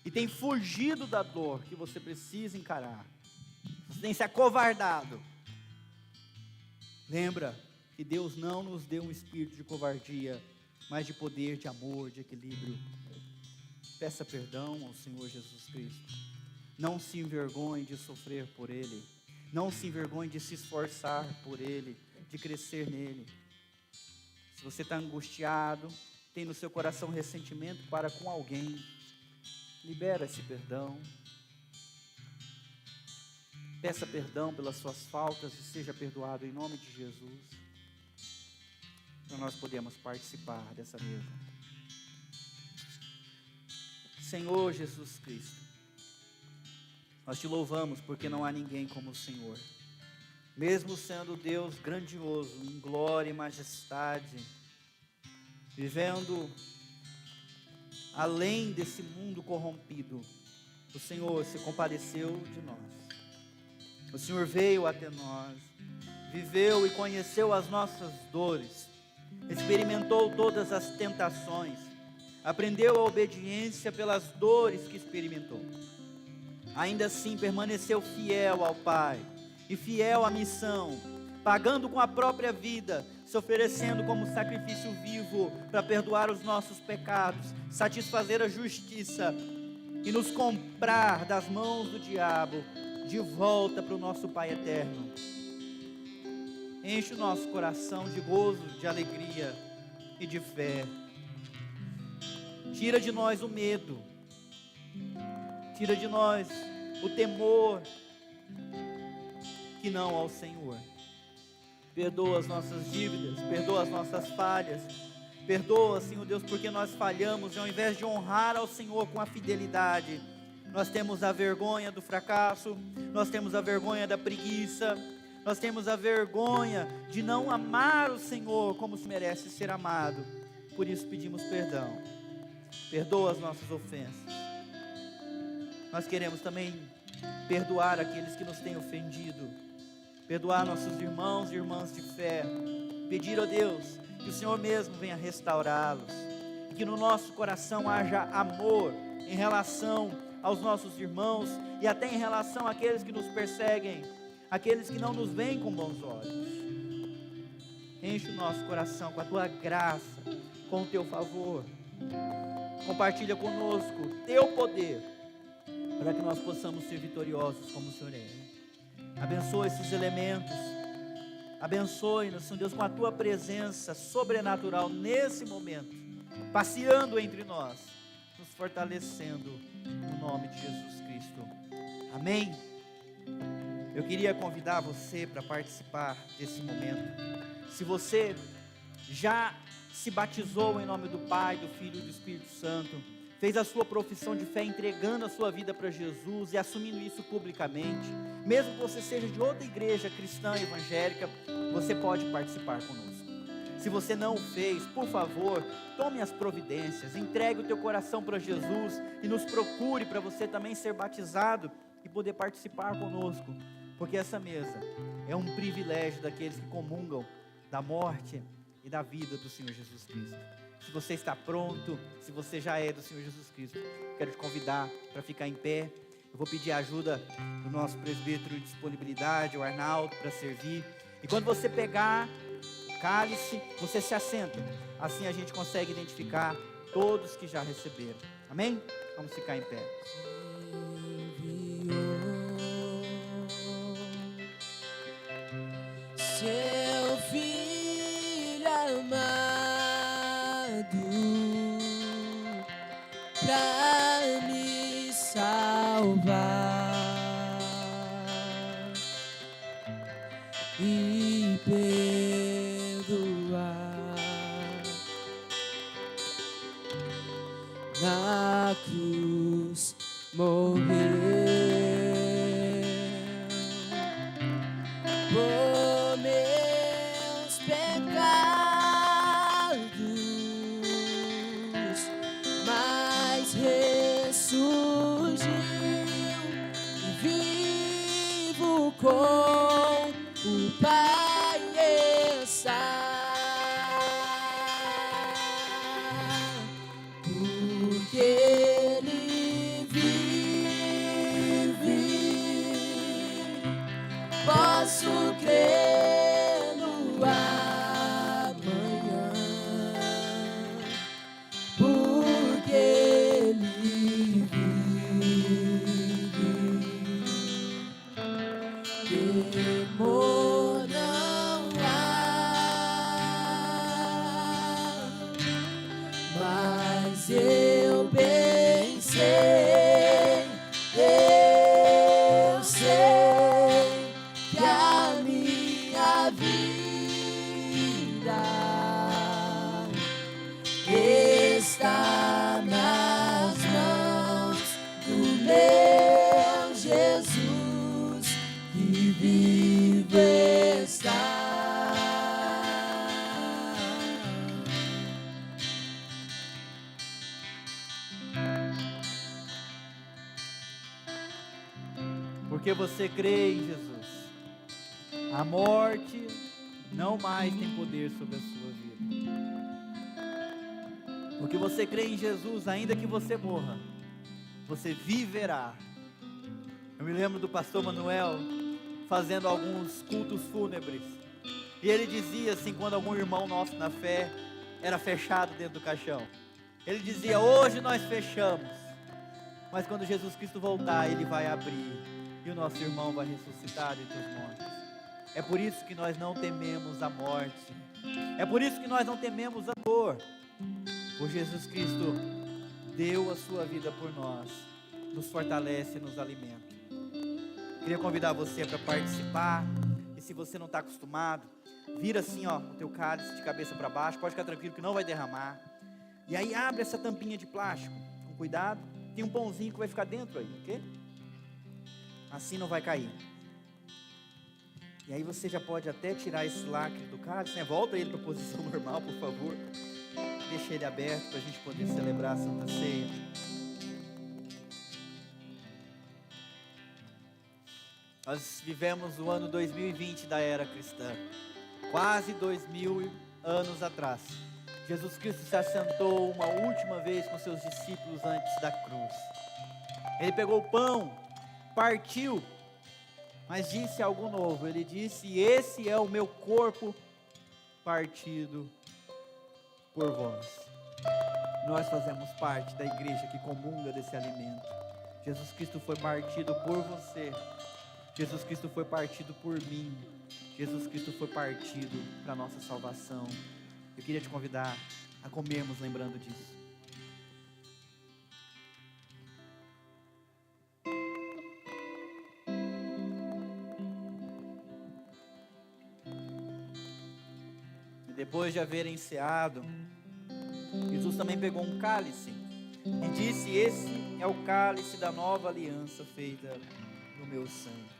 e tem fugido da dor que você precisa encarar, você tem se acovardado, lembra que Deus não nos deu um espírito de covardia, mas de poder, de amor, de equilíbrio. Peça perdão ao Senhor Jesus Cristo. Não se envergonhe de sofrer por Ele. Não se envergonhe de se esforçar por Ele, de crescer nele. Se você está angustiado, tem no seu coração ressentimento para com alguém, libera esse perdão. Peça perdão pelas suas faltas e seja perdoado em nome de Jesus. Para nós podermos participar dessa mesa. Senhor Jesus Cristo, nós te louvamos porque não há ninguém como o Senhor. Mesmo sendo Deus grandioso, em glória e majestade, vivendo além desse mundo corrompido, o Senhor se compadeceu de nós. O Senhor veio até nós, viveu e conheceu as nossas dores, experimentou todas as tentações, aprendeu a obediência pelas dores que experimentou. Ainda assim permaneceu fiel ao Pai e fiel à missão, pagando com a própria vida, se oferecendo como sacrifício vivo para perdoar os nossos pecados, satisfazer a justiça e nos comprar das mãos do diabo de volta para o nosso Pai eterno. Enche o nosso coração de gozo, de alegria e de fé. Tira de nós o medo, tira de nós o temor que não ao Senhor. Perdoa as nossas dívidas, perdoa as nossas falhas, perdoa, Senhor Deus, porque nós falhamos e ao invés de honrar ao Senhor com a fidelidade, nós temos a vergonha do fracasso, nós temos a vergonha da preguiça, nós temos a vergonha de não amar o Senhor como se merece ser amado. Por isso pedimos perdão. Perdoa as nossas ofensas. Nós queremos também perdoar aqueles que nos têm ofendido, perdoar nossos irmãos e irmãs de fé, pedir a Deus que o Senhor mesmo venha restaurá-los, e que no nosso coração haja amor em relação aos nossos irmãos e até em relação àqueles que nos perseguem, aqueles que não nos veem com bons olhos. Enche o nosso coração com a tua graça, com o teu favor. Compartilha conosco o teu poder, para que nós possamos ser vitoriosos como o Senhor é. Abençoa esses elementos, abençoe-nos, Senhor Deus, com a tua presença sobrenatural nesse momento, passeando entre nós, nos fortalecendo, no nome de Jesus Cristo. Amém. Eu queria convidar você para participar desse momento. Se você já se batizou em nome do Pai, do Filho e do Espírito Santo, fez a sua profissão de fé entregando a sua vida para Jesus e assumindo isso publicamente, mesmo que você seja de outra igreja cristã evangélica, você pode participar conosco. Se você não o fez, por favor, tome as providências, entregue o teu coração para Jesus e nos procure para você também ser batizado e poder participar conosco, porque essa mesa é um privilégio daqueles que comungam da morte e da vida do Senhor Jesus Cristo. Se você está pronto, se você já é do Senhor Jesus Cristo, quero te convidar para ficar em pé. Eu vou pedir a ajuda do nosso presbítero de disponibilidade, o Arnaldo, para servir. E quando você pegar o cálice, você se assenta. Assim a gente consegue identificar todos que já receberam. Amém? Vamos ficar em pé. Seu filho amado pra me salvar e perdoar. Na cruz morreu por meus pecados, mas ressurgiu e vivo com o Pai está. Porque Ele vive, posso crer no amanhã, porque Ele vive, temor não há, mas eu bem sei, eu sei que a minha vida está nas mãos do meu Jesus, que vive está. Porque você crê em Jesus, a morte não mais tem poder sobre a sua vida. Porque você crê em Jesus, ainda que você morra, você viverá. Eu me lembro do pastor Manuel fazendo alguns cultos fúnebres, e ele dizia assim, quando algum irmão nosso na fé era fechado dentro do caixão, ele dizia: hoje nós fechamos, mas quando Jesus Cristo voltar, Ele vai abrir, e o nosso irmão vai ressuscitar dentre os mortos. É por isso que nós não tememos a morte, é por isso que nós não tememos a dor, por Jesus Cristo deu a sua vida por nós, nos fortalece e nos alimenta. Queria convidar você para participar, e se você não está acostumado, vira assim, ó, o teu cálice de cabeça para baixo, pode ficar tranquilo que não vai derramar, e aí abre essa tampinha de plástico, com cuidado, tem um pãozinho que vai ficar dentro aí, ok? Assim não vai cair. E aí você já pode até tirar esse lacre do cálice, né? Volta ele para a posição normal, por favor. Deixa ele aberto para a gente poder celebrar a Santa Ceia. Nós vivemos o ano 2020 da era cristã. Quase 2000 anos atrás, Jesus Cristo se assentou uma última vez com seus discípulos antes da cruz. Ele pegou o pão, partiu, mas disse algo novo. Ele disse: esse é o meu corpo partido por vós. Nós fazemos parte da igreja que comunga desse alimento. Jesus Cristo foi partido por você. Jesus Cristo foi partido por mim. Jesus Cristo foi partido para a nossa salvação. Eu queria te convidar a comermos lembrando disso. depois de haverem ceado, Jesus também pegou um cálice e disse: esse é o cálice da nova aliança feita no meu sangue.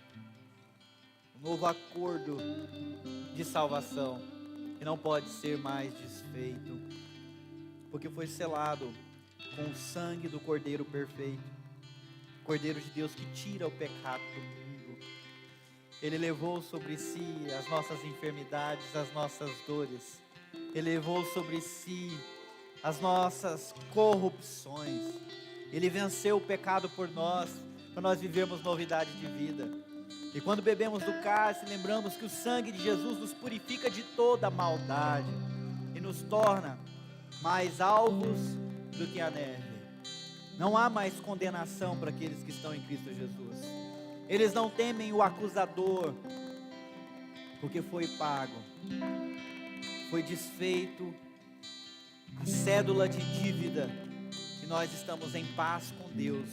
Um novo acordo de salvação que não pode ser mais desfeito, porque foi selado com o sangue do Cordeiro perfeito, Cordeiro de Deus que tira o pecado do mundo. Ele levou sobre si as nossas enfermidades, as nossas dores. Ele levou sobre si as nossas corrupções. Ele venceu o pecado por nós, para nós vivermos novidade de vida. E quando bebemos do cálice, lembramos que o sangue de Jesus nos purifica de toda maldade e nos torna mais alvos do que a neve. Não há mais condenação para aqueles que estão em Cristo Jesus. Eles não temem o acusador, porque foi pago, foi desfeito a cédula de dívida, e nós estamos em paz com Deus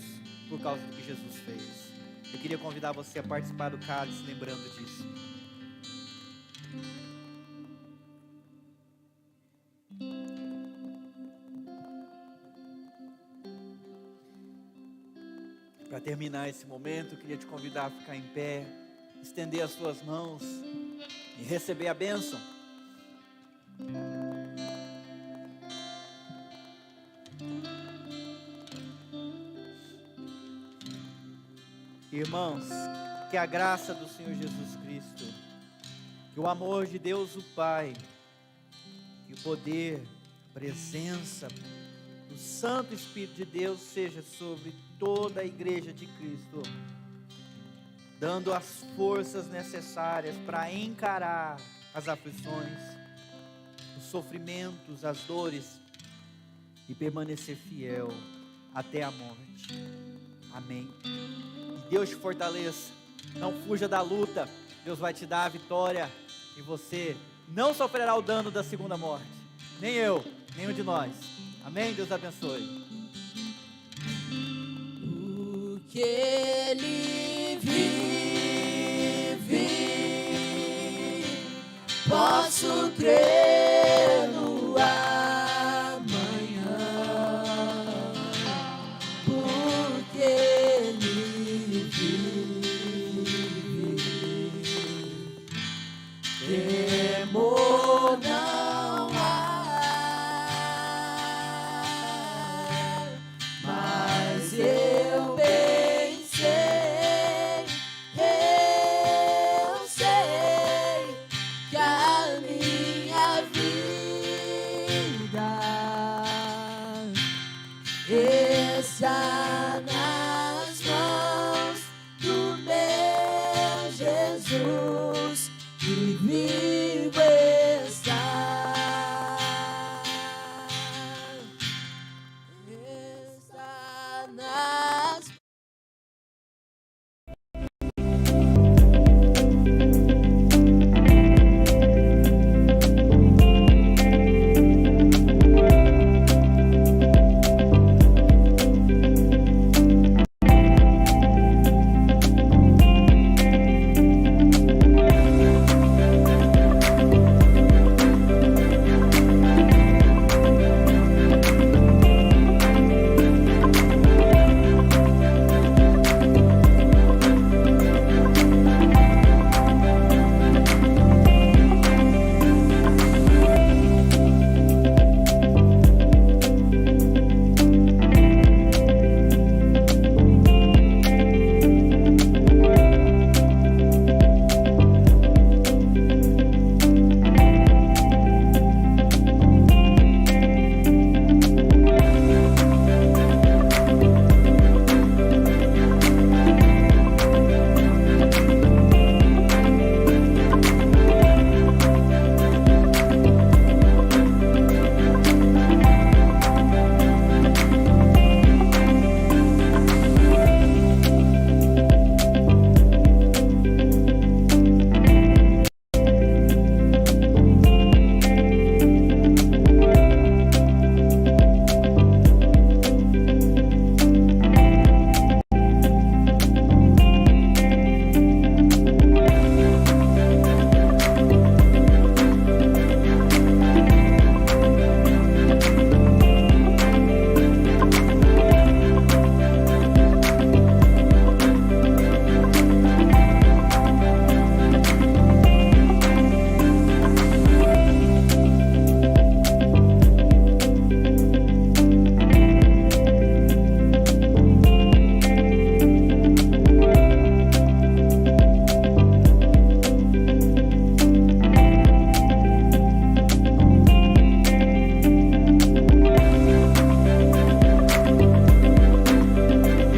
por causa do que Jesus fez. Eu queria convidar você a participar do cálice, lembrando disso. Para terminar esse momento, eu queria te convidar a ficar em pé, estender as suas mãos e receber a bênção. Irmãos, que a graça do Senhor Jesus Cristo, que o amor de Deus o Pai, que o poder, a presença do Santo Espírito de Deus seja sobre toda a igreja de Cristo, dando as forças necessárias para encarar as aflições, os sofrimentos, as dores e permanecer fiel até a morte. Amém. Que Deus te fortaleça, não fuja da luta, Deus vai te dar a vitória e você não sofrerá o dano da segunda morte, nem eu, nenhum de nós. Amém? Deus abençoe. Que Ele vive, posso crer.